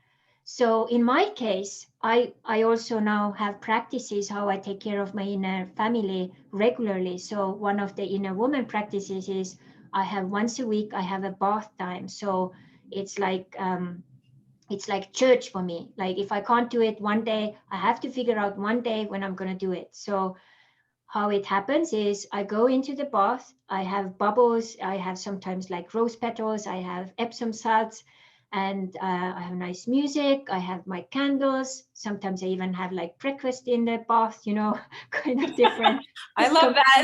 S2: So in my case, I also now have practices how I take care of my inner family regularly. So one of the inner woman practices is I have once a week I have a bath time. So it's like church for me. Like if I can't do it one day, I have to figure out one day when I'm going to do it. So how it happens is I go into the bath, I have bubbles, I have sometimes like rose petals, I have Epsom salts, and I have nice music, I have my candles. Sometimes I even have like breakfast in the bath, you know, kind of different.
S1: I love that.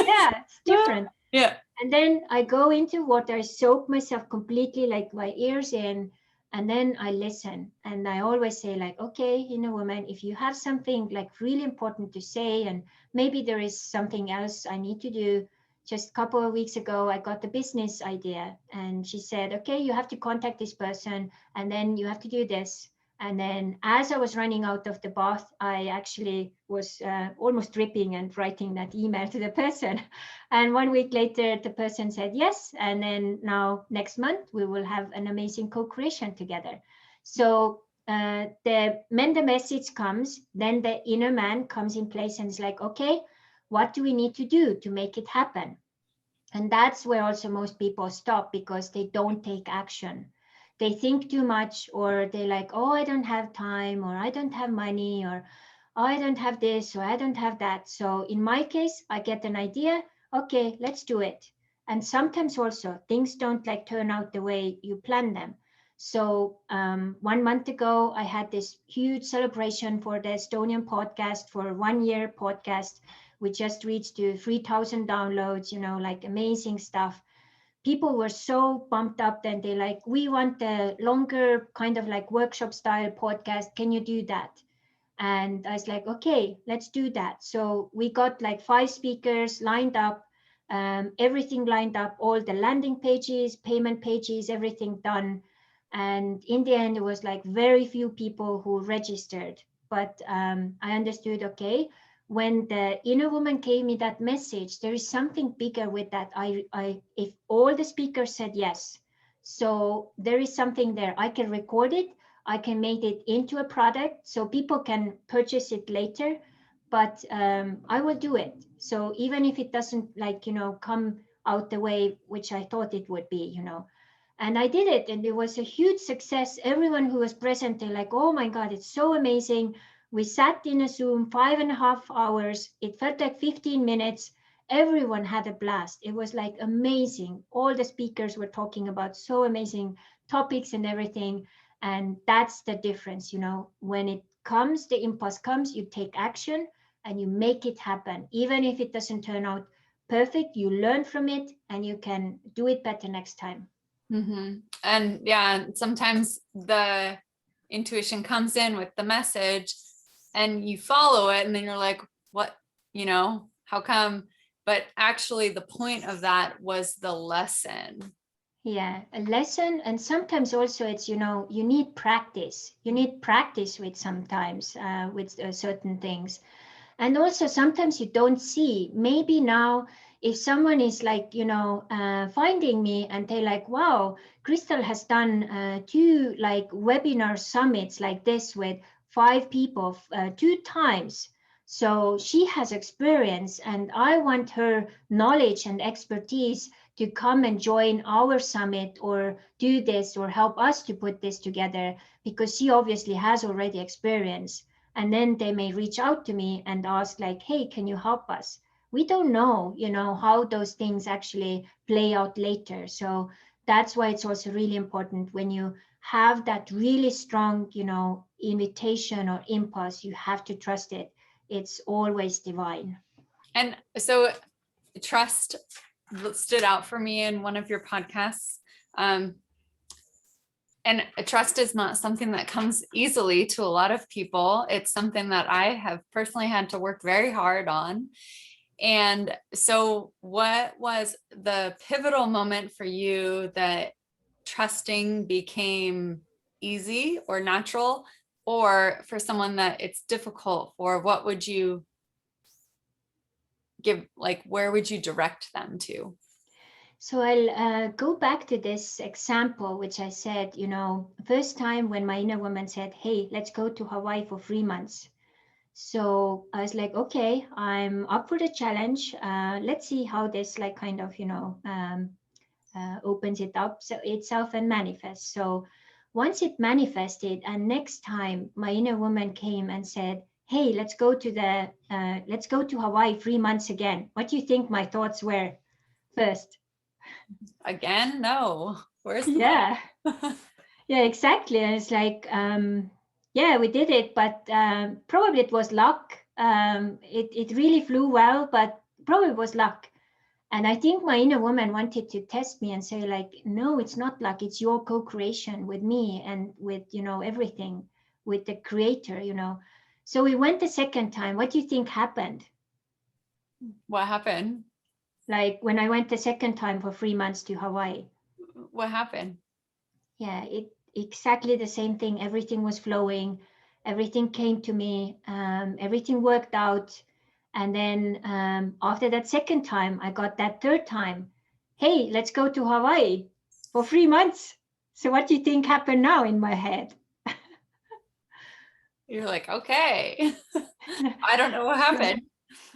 S2: Yeah, it's different.
S1: Yeah.
S2: And then I go into water, I soak myself completely, like my ears in, and then I listen. And I always say like, okay, inner woman, if you have something like really important to say, and maybe there is something else I need to do. Just a couple of weeks ago, I got the business idea, and she said, okay, you have to contact this person, and then you have to do this. And then as I was running out of the bath, I actually was almost dripping and writing that email to the person. And 1 week later, the person said yes. And then now next month, we will have an amazing co-creation together. So the message comes, then the inner man comes in place and is like, okay, what do we need to do to make it happen? And that's where also most people stop, because they don't take action. They think too much, or they like, oh, I don't have time, or I don't have money, or oh, I don't have this, or I don't have that. So in my case, I get an idea. Okay, let's do it. And sometimes also things don't like turn out the way you plan them. So 1 month ago, I had this huge celebration for the Estonian podcast, for 1 year podcast. We just reached to 3,000 downloads, like amazing stuff. People were so pumped up, then they like, we want a longer kind of like workshop style podcast. Can you do that? And I was like, okay, let's do that. So we got like 5 speakers lined up, everything lined up, all the landing pages, payment pages, everything done. And in the end, it was like very few people who registered. But I understood, okay, when the inner woman gave me that message, there is something bigger with that. If all the speakers said yes, so there is something there. I can record it, I can make it into a product so people can purchase it later, but I will do it. So even if it doesn't like, come out the way which I thought it would be. And I did it, and it was a huge success. Everyone who was present, they're like, oh my God, it's so amazing. We sat in a Zoom 5.5 hours. It felt like 15 minutes. Everyone had a blast. It was like amazing. All the speakers were talking about so amazing topics and everything. And that's the difference, when it comes, the impulse comes, you take action and you make it happen. Even if it doesn't turn out perfect, you learn from it and you can do it better next time.
S1: And yeah, sometimes the intuition comes in with the message and you follow it, and then you're like, what, how come? But actually the point of that was the lesson.
S2: Yeah, a lesson. And sometimes also it's, you need practice. You need practice with sometimes with certain things. And also sometimes you don't see. Maybe now, if someone is like, finding me and they're like, wow, Crystal has done 2 like webinar summits like this with 5 people 2 times. So she has experience, and I want her knowledge and expertise to come and join our summit or do this or help us to put this together, because she obviously has already experience. And then they may reach out to me and ask like, hey, can you help us? We don't know, how those things actually play out later. So that's why it's also really important, when you have that really strong, invitation or impulse, you have to trust it. It's always divine.
S1: And so trust stood out for me in one of your podcasts. And trust is not something that comes easily to a lot of people. It's something that I have personally had to work very hard on. And so what was the pivotal moment for you that trusting became easy or natural, or for someone that it's difficult for? What would you give, like, where would you direct them to?
S2: So I'll go back to this example, which I said, first time when my inner woman said, hey, let's go to Hawaii for 3 months. So I was like, okay, I'm up for the challenge. Let's see how this like kind of, opens it up so itself and manifests. So once it manifested, and next time my inner woman came and said, hey, let's go to Hawaii 3 months again. What do you think my thoughts were first?
S1: Again, no. Where's the
S2: Yeah. Yeah, exactly. And it's like, yeah, we did it, but probably it was luck. It really flew well, but probably it was luck. And I think my inner woman wanted to test me and say like, no, it's not luck. It's your co-creation with me and with, everything, with the creator, So we went the second time. What do you think happened?
S1: What happened?
S2: Like when I went the second time for 3 months to Hawaii.
S1: What happened?
S2: Yeah, exactly the same thing. Everything was flowing, everything came to me, everything worked out. And then after that second time, I got that third time. Hey, let's go to Hawaii for 3 months. So what do you think happened now in my head?
S1: You're like, okay. I don't know what happened.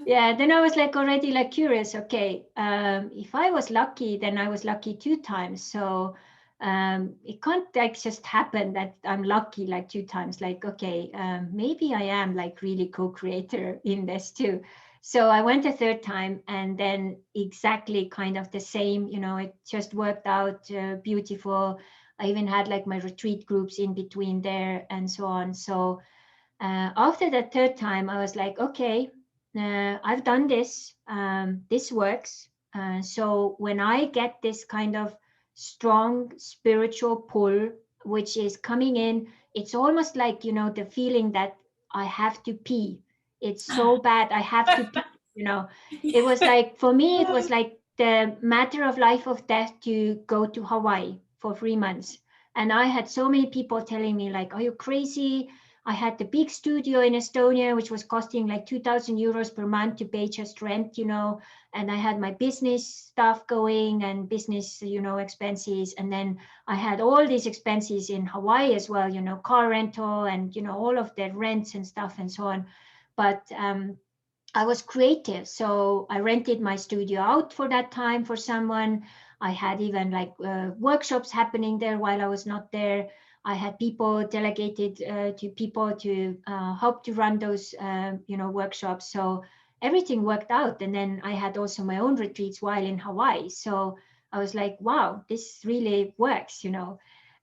S2: Yeah, then I was like already like curious. Okay, if I was lucky, then I was lucky 2 times. So it can't like just happen that I'm lucky like 2 times. Like, okay, maybe I am like really co-creator in this too. So I went a third time, and then exactly kind of the same. It just worked out beautiful. I even had like my retreat groups in between there and so on. So after that third time, I was like, okay, I've done this. This works. So when I get this kind of strong spiritual pull, which is coming in, it's almost like, the feeling that I have to pee. It's so bad. I have to pee. It was like, for me, it was like the matter of life or death to go to Hawaii for 3 months. And I had so many people telling me like, are you crazy? I had the big studio in Estonia, which was costing like 2,000 euros per month to pay just rent, and I had my business stuff going and business, expenses. And then I had all these expenses in Hawaii as well, car rental and, all of the rents and stuff and so on. But I was creative. So I rented my studio out for that time for someone. I had even like workshops happening there while I was not there. I had people delegated to people to help to run those, workshops. So everything worked out. And then I had also my own retreats while in Hawaii. So I was like, wow, this really works,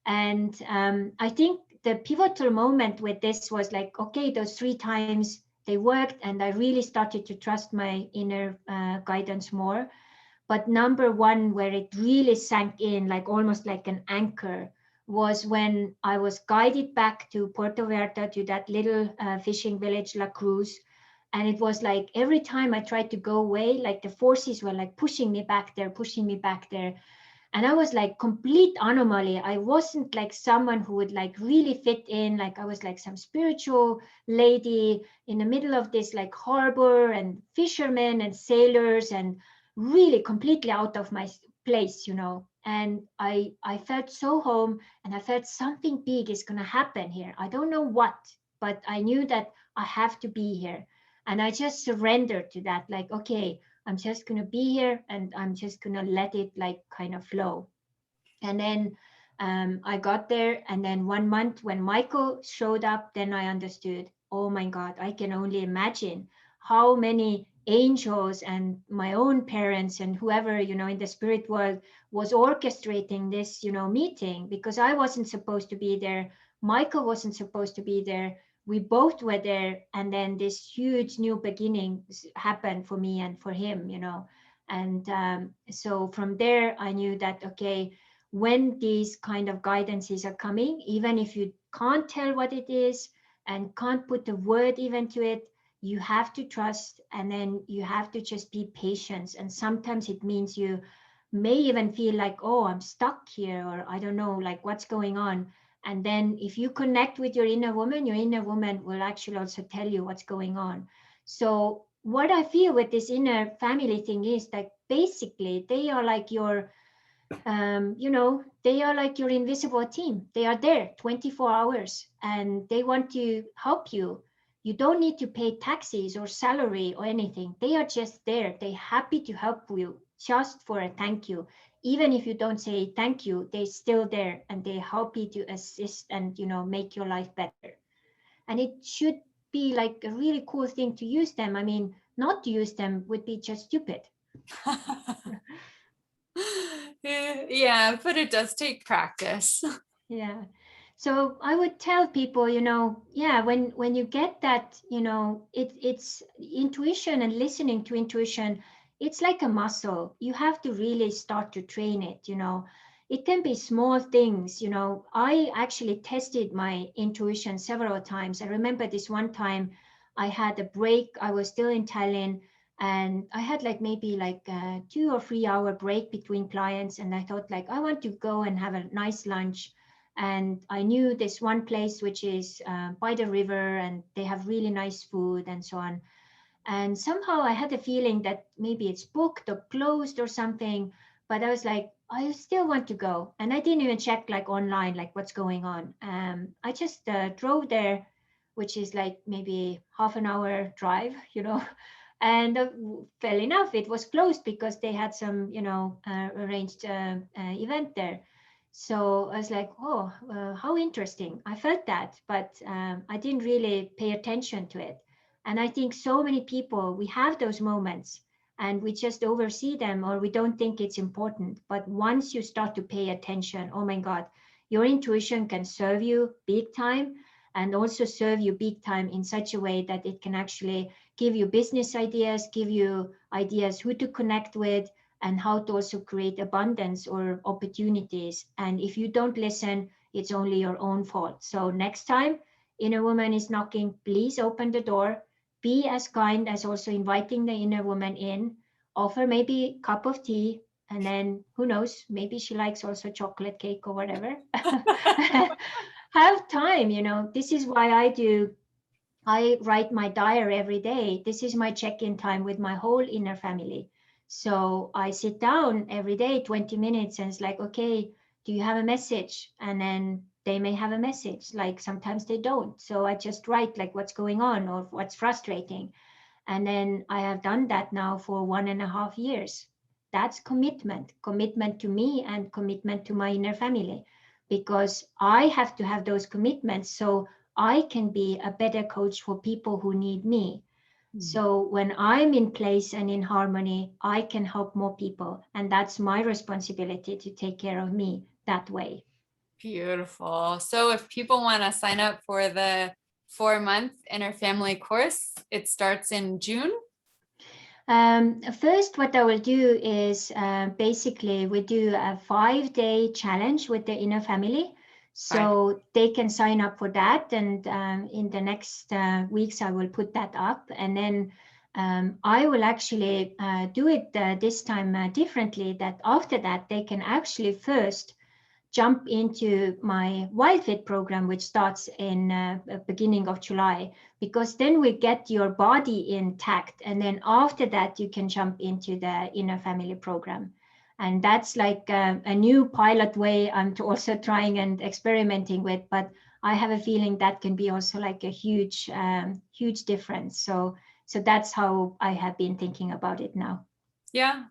S2: And I think the pivotal moment with this was like, okay, those 3 times they worked, and I really started to trust my inner guidance more. But number one, where it really sank in, like almost like an anchor, was when I was guided back to Puerto Vallarta, to that little fishing village, La Cruz. And it was like every time I tried to go away, like the forces were like pushing me back there, pushing me back there. And I was like complete anomaly. I wasn't like someone who would like really fit in. Like I was like some spiritual lady in the middle of this like harbor and fishermen and sailors, and really completely out of my place, And I felt so home, and I felt something big is going to happen here. I don't know what, but I knew that I have to be here. And I just surrendered to that, like, okay, I'm just going to be here, and I'm just going to let it like kind of flow. And then I got there. And then 1 month when Michael showed up, then I understood, oh my God, I can only imagine how many angels and my own parents and whoever, in the spirit world was orchestrating this, meeting, because I wasn't supposed to be there. Michael wasn't supposed to be there. We both were there. And then this huge new beginning happened for me and for him, And so from there, I knew that, okay, when these kind of guidances are coming, even if you can't tell what it is and can't put a word even to it, you have to trust, and then you have to just be patient. And sometimes it means you may even feel like, oh, I'm stuck here, or I don't know, like what's going on. And then if you connect with your inner woman will actually also tell you what's going on. So what I feel with this inner family thing is that basically they are like your they are like your invisible team. They are there 24 hours, and they want to help you. You don't need to pay taxes or salary or anything. They are just there. They're happy to help you just for a thank you. Even if you don't say thank you, they're still there, and they're happy to assist and, make your life better. And it should be like a really cool thing to use them. I mean, not to use them would be just stupid.
S1: Yeah, but it does take practice.
S2: Yeah. So I would tell people, yeah, when you get that, it's intuition, and listening to intuition, it's like a muscle. You have to really start to train it, It can be small things, I actually tested my intuition several times. I remember this one time I had a break. I was still in Tallinn, and I had like maybe like a 2 or 3 hour break between clients, and I thought like I want to go and have a nice lunch. And I knew this one place which is by the river, and they have really nice food and so on. And somehow I had a feeling that maybe it's booked or closed or something, but I was like, I still want to go. And I didn't even check like online, like what's going on. I just drove there, which is like maybe half an hour drive, And fair enough, it was closed because they had some, arranged event there. So I was like, oh, how interesting. I felt that, but I didn't really pay attention to it. And I think so many people, we have those moments and we just oversee them or we don't think it's important. But once you start to pay attention, oh my God, your intuition can serve you big time and also serve you big time in such a way that it can actually give you business ideas, give you ideas who to connect with, and how to also create abundance or opportunities. And if you don't listen, it's only your own fault. So next time inner woman is knocking, please open the door. Be as kind as also inviting the inner woman in. Offer maybe a cup of tea, and then who knows, maybe she likes also chocolate cake or whatever. Have time, this is why I write my diary every day. This is my check-in time with my whole inner family. So I sit down every day, 20 minutes, and it's like, okay, do you have a message? And then they may have a message, like sometimes they don't. So I just write like what's going on or what's frustrating. And then I have done that now for 1.5 years. That's commitment to me and commitment to my inner family, because I have to have those commitments so I can be a better coach for people who need me. So when I'm in place and in harmony, I can help more people. And that's my responsibility to take care of me that way.
S1: Beautiful. So if people want to sign up for the 4-month inner family course, it starts in June.
S2: First, what I will do is basically we do a 5-day challenge with the inner family. So they can sign up for that. And in the next weeks, I will put that up. And then I will actually do it this time differently, that after that, they can actually first jump into my WildFit program, which starts in beginning of July, because then we get your body intact. And then after that, you can jump into the inner family program. And that's like a new pilot way I'm also trying and experimenting with, but I have a feeling that can be also like a huge, huge difference. So that's how I have been thinking about it now.
S1: Yeah,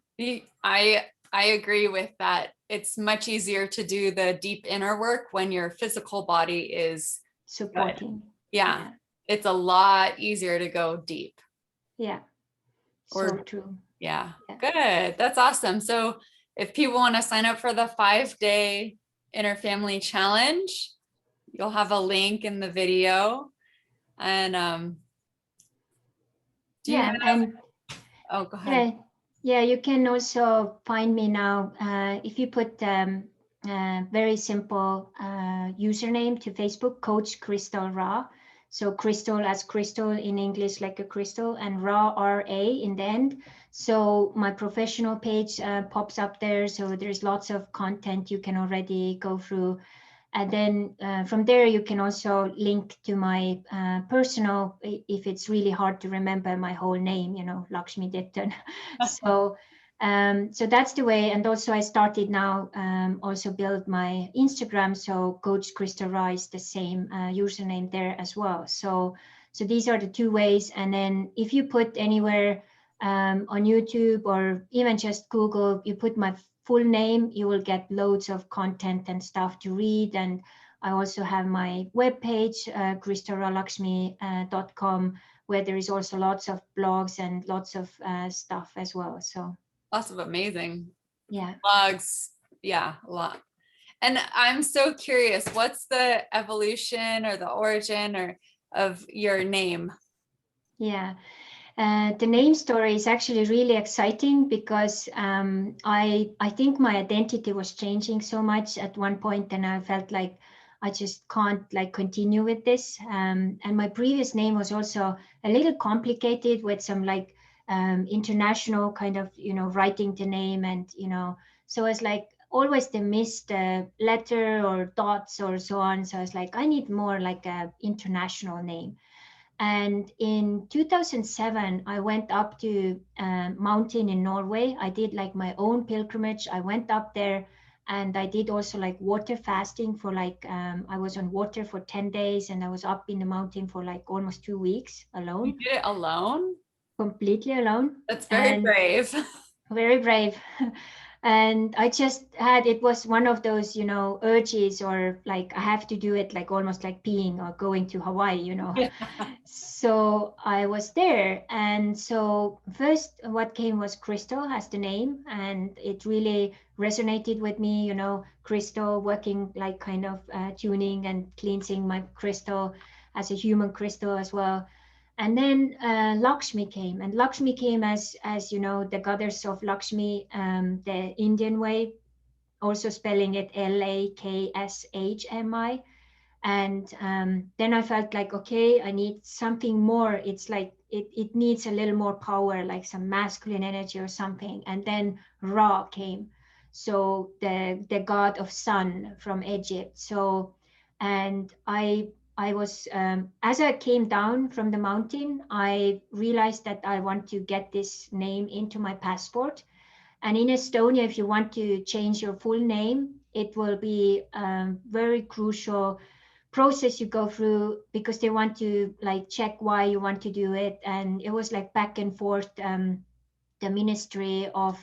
S1: I agree with that. It's much easier to do the deep inner work when your physical body is
S2: supporting.
S1: Yeah. It's a lot easier to go deep.
S2: Yeah. So true.
S1: Yeah. Good. That's awesome. So if people want to sign up for the 5-day inner family challenge, you'll have a link in the video. And oh, go ahead.
S2: Yeah, you can also find me now. If you put very simple username to Facebook, Coach Crystal Ra. So crystal as crystal in English, like a crystal, and Ra, R-A in the end. So my professional page pops up there. So there's lots of content you can already go through. And then from there, you can also link to my personal, if it's really hard to remember my whole name, Laksmi-Ditton. So that's the way. And also I started now also build my Instagram. So Coach Krista Ra is the same username there as well. So these are the 2 ways. And then if you put anywhere on YouTube or even just Google, you put my full name, you will get loads of content and stuff to read. And I also have my webpage, kristaralaxmi.com, where there is also lots of blogs and lots of stuff as well. So
S1: lots of amazing
S2: blogs.
S1: Yeah, a lot. And I'm so curious, what's the evolution or the origin of your name?
S2: Yeah. The name story is actually really exciting because I think my identity was changing so much at one point, and I felt like I just can't continue with this. And my previous name was also a little complicated with some international kind of writing the name, and so it's like always the missed letter or dots or so on. So I was like, I need more like a international name. And in 2007, I went up to a mountain in Norway. I did like my own pilgrimage. I went up there and I did also like water fasting for I was on water for 10 days and I was up in the mountain for like almost 2 weeks alone.
S1: You did it alone?
S2: completely alone.
S1: That's very
S2: And
S1: brave.
S2: very brave. And I just had, it was one of those, urges, or like I have to do it, like almost like peeing or going to Hawaii. So I was there. And so first what came was Crystal as the name, and it really resonated with me, crystal, working like kind of tuning and cleansing my crystal as a human crystal as well. And then Lakshmi came, and Lakshmi came as the goddess of Lakshmi, the Indian way, also spelling it Lakshmi. And then I felt like, okay, I need something more. It's like it needs a little more power, like some masculine energy or something. And then Ra came, so the god of sun from Egypt. So, and I was as I came down from the mountain, I realized that I want to get this name into my passport. And in Estonia, if you want to change your full name, it will be very crucial process you go through, because they want to like check why you want to do it. And it was like back and forth. The Ministry of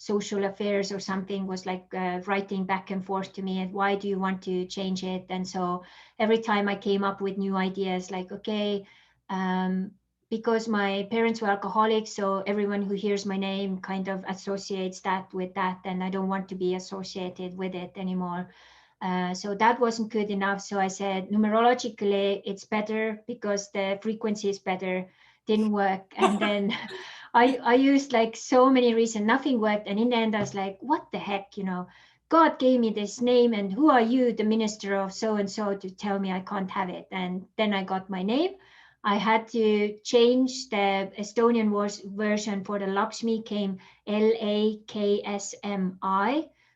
S2: Social Affairs or something was like writing back and forth to me, and why do you want to change it? And so every time I came up with new ideas, like, okay, because my parents were alcoholics, so everyone who hears my name kind of associates that with that, and I don't want to be associated with it anymore. So that wasn't good enough. So I said, numerologically, it's better because the frequency is better. Didn't work. And then I used like so many reasons, nothing worked. And in the end, I was like, what the heck, God gave me this name, and who are you, the minister of so and so, to tell me I can't have it? And then I got my name. I had to change the Estonian version for the Lakshmi, came Laksmi,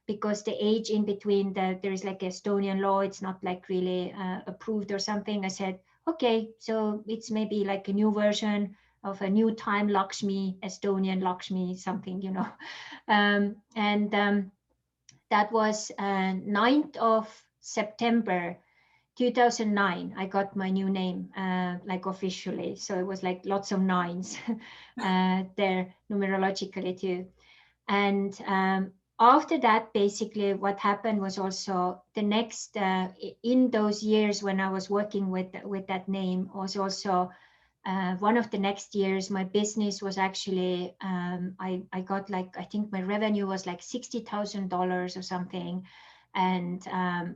S2: because the age in between, there is like Estonian law, it's not like really approved or something. I said, okay, so it's maybe like a new version of a new time Lakshmi, Estonian Lakshmi, something, and that was 9th of September 2009. I got my new name like officially, so it was like lots of nines there numerologically too. And after that, basically what happened was also the next in those years when I was working with that name, was also one of the next years my business was actually I got like, I think my revenue was like $60,000 or something, and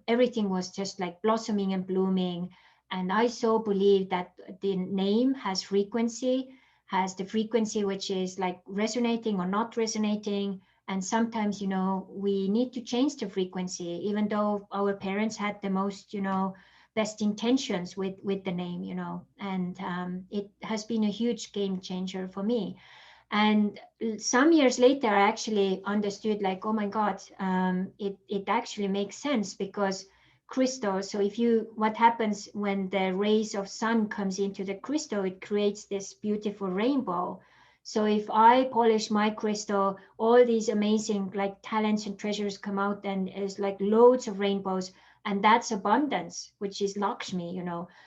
S2: everything was just like blossoming and blooming. And I so believe that the name has frequency, has the frequency which is like resonating or not resonating. And sometimes, we need to change the frequency, even though our parents had the most, best intentions with the name, and it has been a huge game changer for me. And some years later, I actually understood, like, oh my God, it actually makes sense, because crystal. So what happens when the rays of sun comes into the crystal, it creates this beautiful rainbow. So if I polish my crystal, all these amazing like talents and treasures come out, and it's like loads of rainbows, and that's abundance, which is Lakshmi,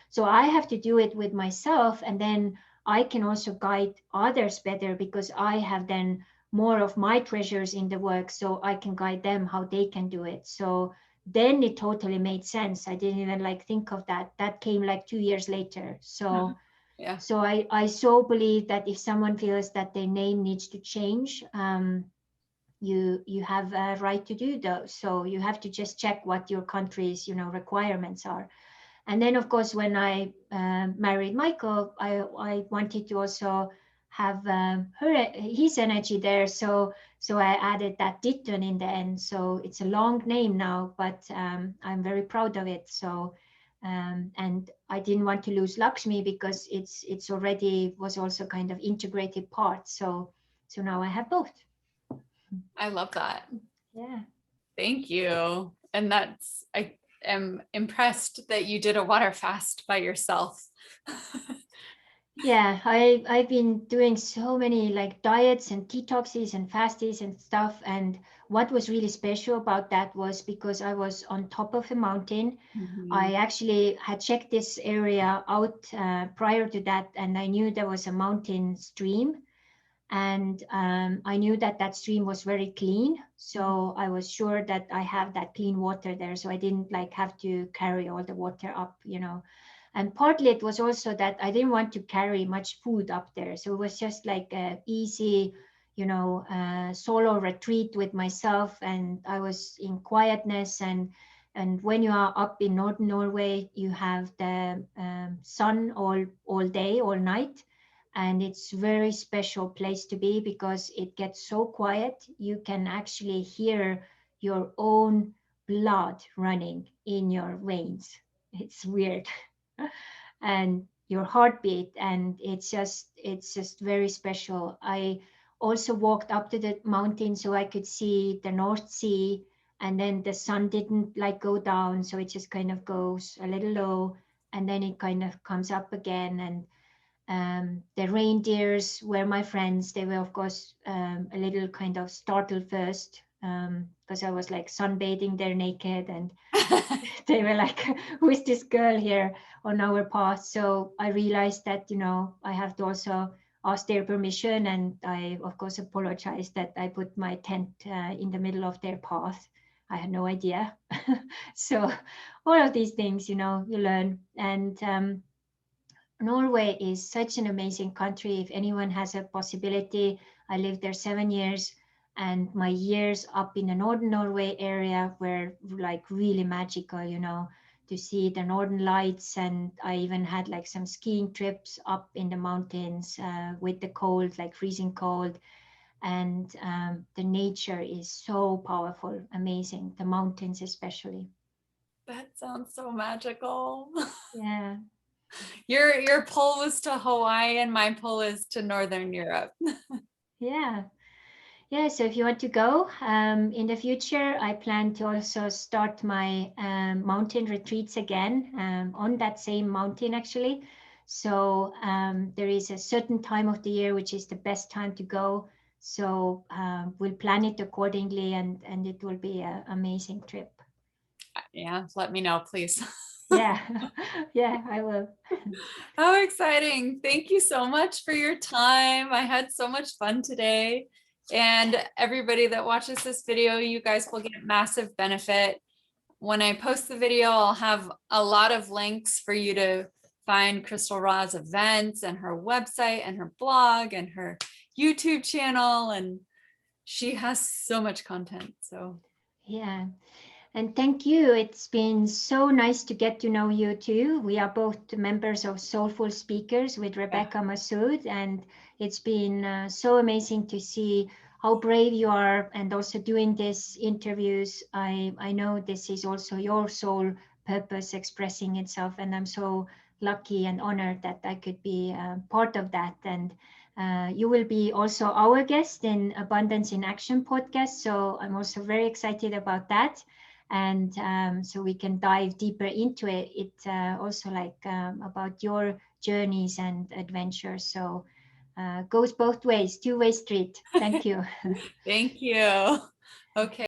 S2: So I have to do it with myself, and then I can also guide others better, because I have then more of my treasures in the work, so I can guide them how they can do it. So then it totally made sense. I didn't even like think of that. That came like 2 years later. So
S1: Yeah.
S2: so I so believe that if someone feels that their name needs to change, you have a right to do those. So you have to just check what your country's requirements are. And then, of course, when I married Michael, I wanted to also have his energy there. So I added that Ditton in the end. So it's a long name now, but I'm very proud of it. So and I didn't want to lose Lakshmi, because it's already was also kind of integrated part. So now I have both.
S1: I love that.
S2: Yeah.
S1: Thank you. And I am impressed that you did a water fast by yourself.
S2: Yeah, I've been doing so many like diets and detoxes and fasties and stuff. And what was really special about that was because I was on top of a mountain. I actually had checked this area out prior to that, and I knew there was a mountain stream, and I knew that that stream was very clean. So I was sure that I have that clean water there. So I didn't like have to carry all the water up, you know. And partly it was also that I didn't want to carry much food up there. So it was just like a easy, you know, solo retreat with myself. And I was in quietness. And when you are up in Northern Norway, you have the sun all day, all night. And it's very special place to be because it gets so quiet. You can actually hear your own blood running in your veins. It's weird. And your heartbeat, and it's just very special. I also walked up to the mountain so I could see the North Sea, and then the sun didn't like go down, so it just kind of goes a little low and then it kind of comes up again. And the reindeers were my friends. They were, of course, a little kind of startled first because I was like sunbathing there naked, and they were like, "Who is this girl here on our path?" So I realized that, you know, I have to also ask their permission, and I, of course, apologized that I put my tent in the middle of their path. I had no idea. So all of these things, you know, you learn. And Norway is such an amazing country. If anyone has a possibility, I lived there 7 years, and my years up in the northern Norway area were like really magical, you know, to see the northern lights. And I even had like some skiing trips up in the mountains with the cold, like freezing cold. And the nature is so powerful, amazing, the mountains especially.
S1: That sounds so magical.
S2: Yeah.
S1: Your pull was to Hawaii and my pull is to Northern Europe.
S2: Yeah. Yeah, so if you want to go in the future, I plan to also start my mountain retreats again on that same mountain, actually. So there is a certain time of the year which is the best time to go. So we'll plan it accordingly, and it will be an amazing trip.
S1: Yeah, let me know, please.
S2: Yeah, yeah, I will.
S1: How exciting. Thank you so much for your time. I had so much fun today. And everybody that watches this video, you guys will get massive benefit. When I post the video, I'll have a lot of links for you to find Crystal Ra's events and her website and her blog and her YouTube channel. And she has so much content. So
S2: Yeah. And thank you. It's been so nice to get to know you too. We are both members of Soulful Speakers with Rebecca Masood, and it's been so amazing to see how brave you are and also doing these interviews. I know this is also your soul purpose expressing itself, and I'm so lucky and honored that I could be part of that. And you will be also our guest in Abundance in Action podcast. So I'm also very excited about that. And so we can dive deeper into it. It's also like about your journeys and adventures. So goes both ways, two-way street. Thank you.
S1: thank you. Okay.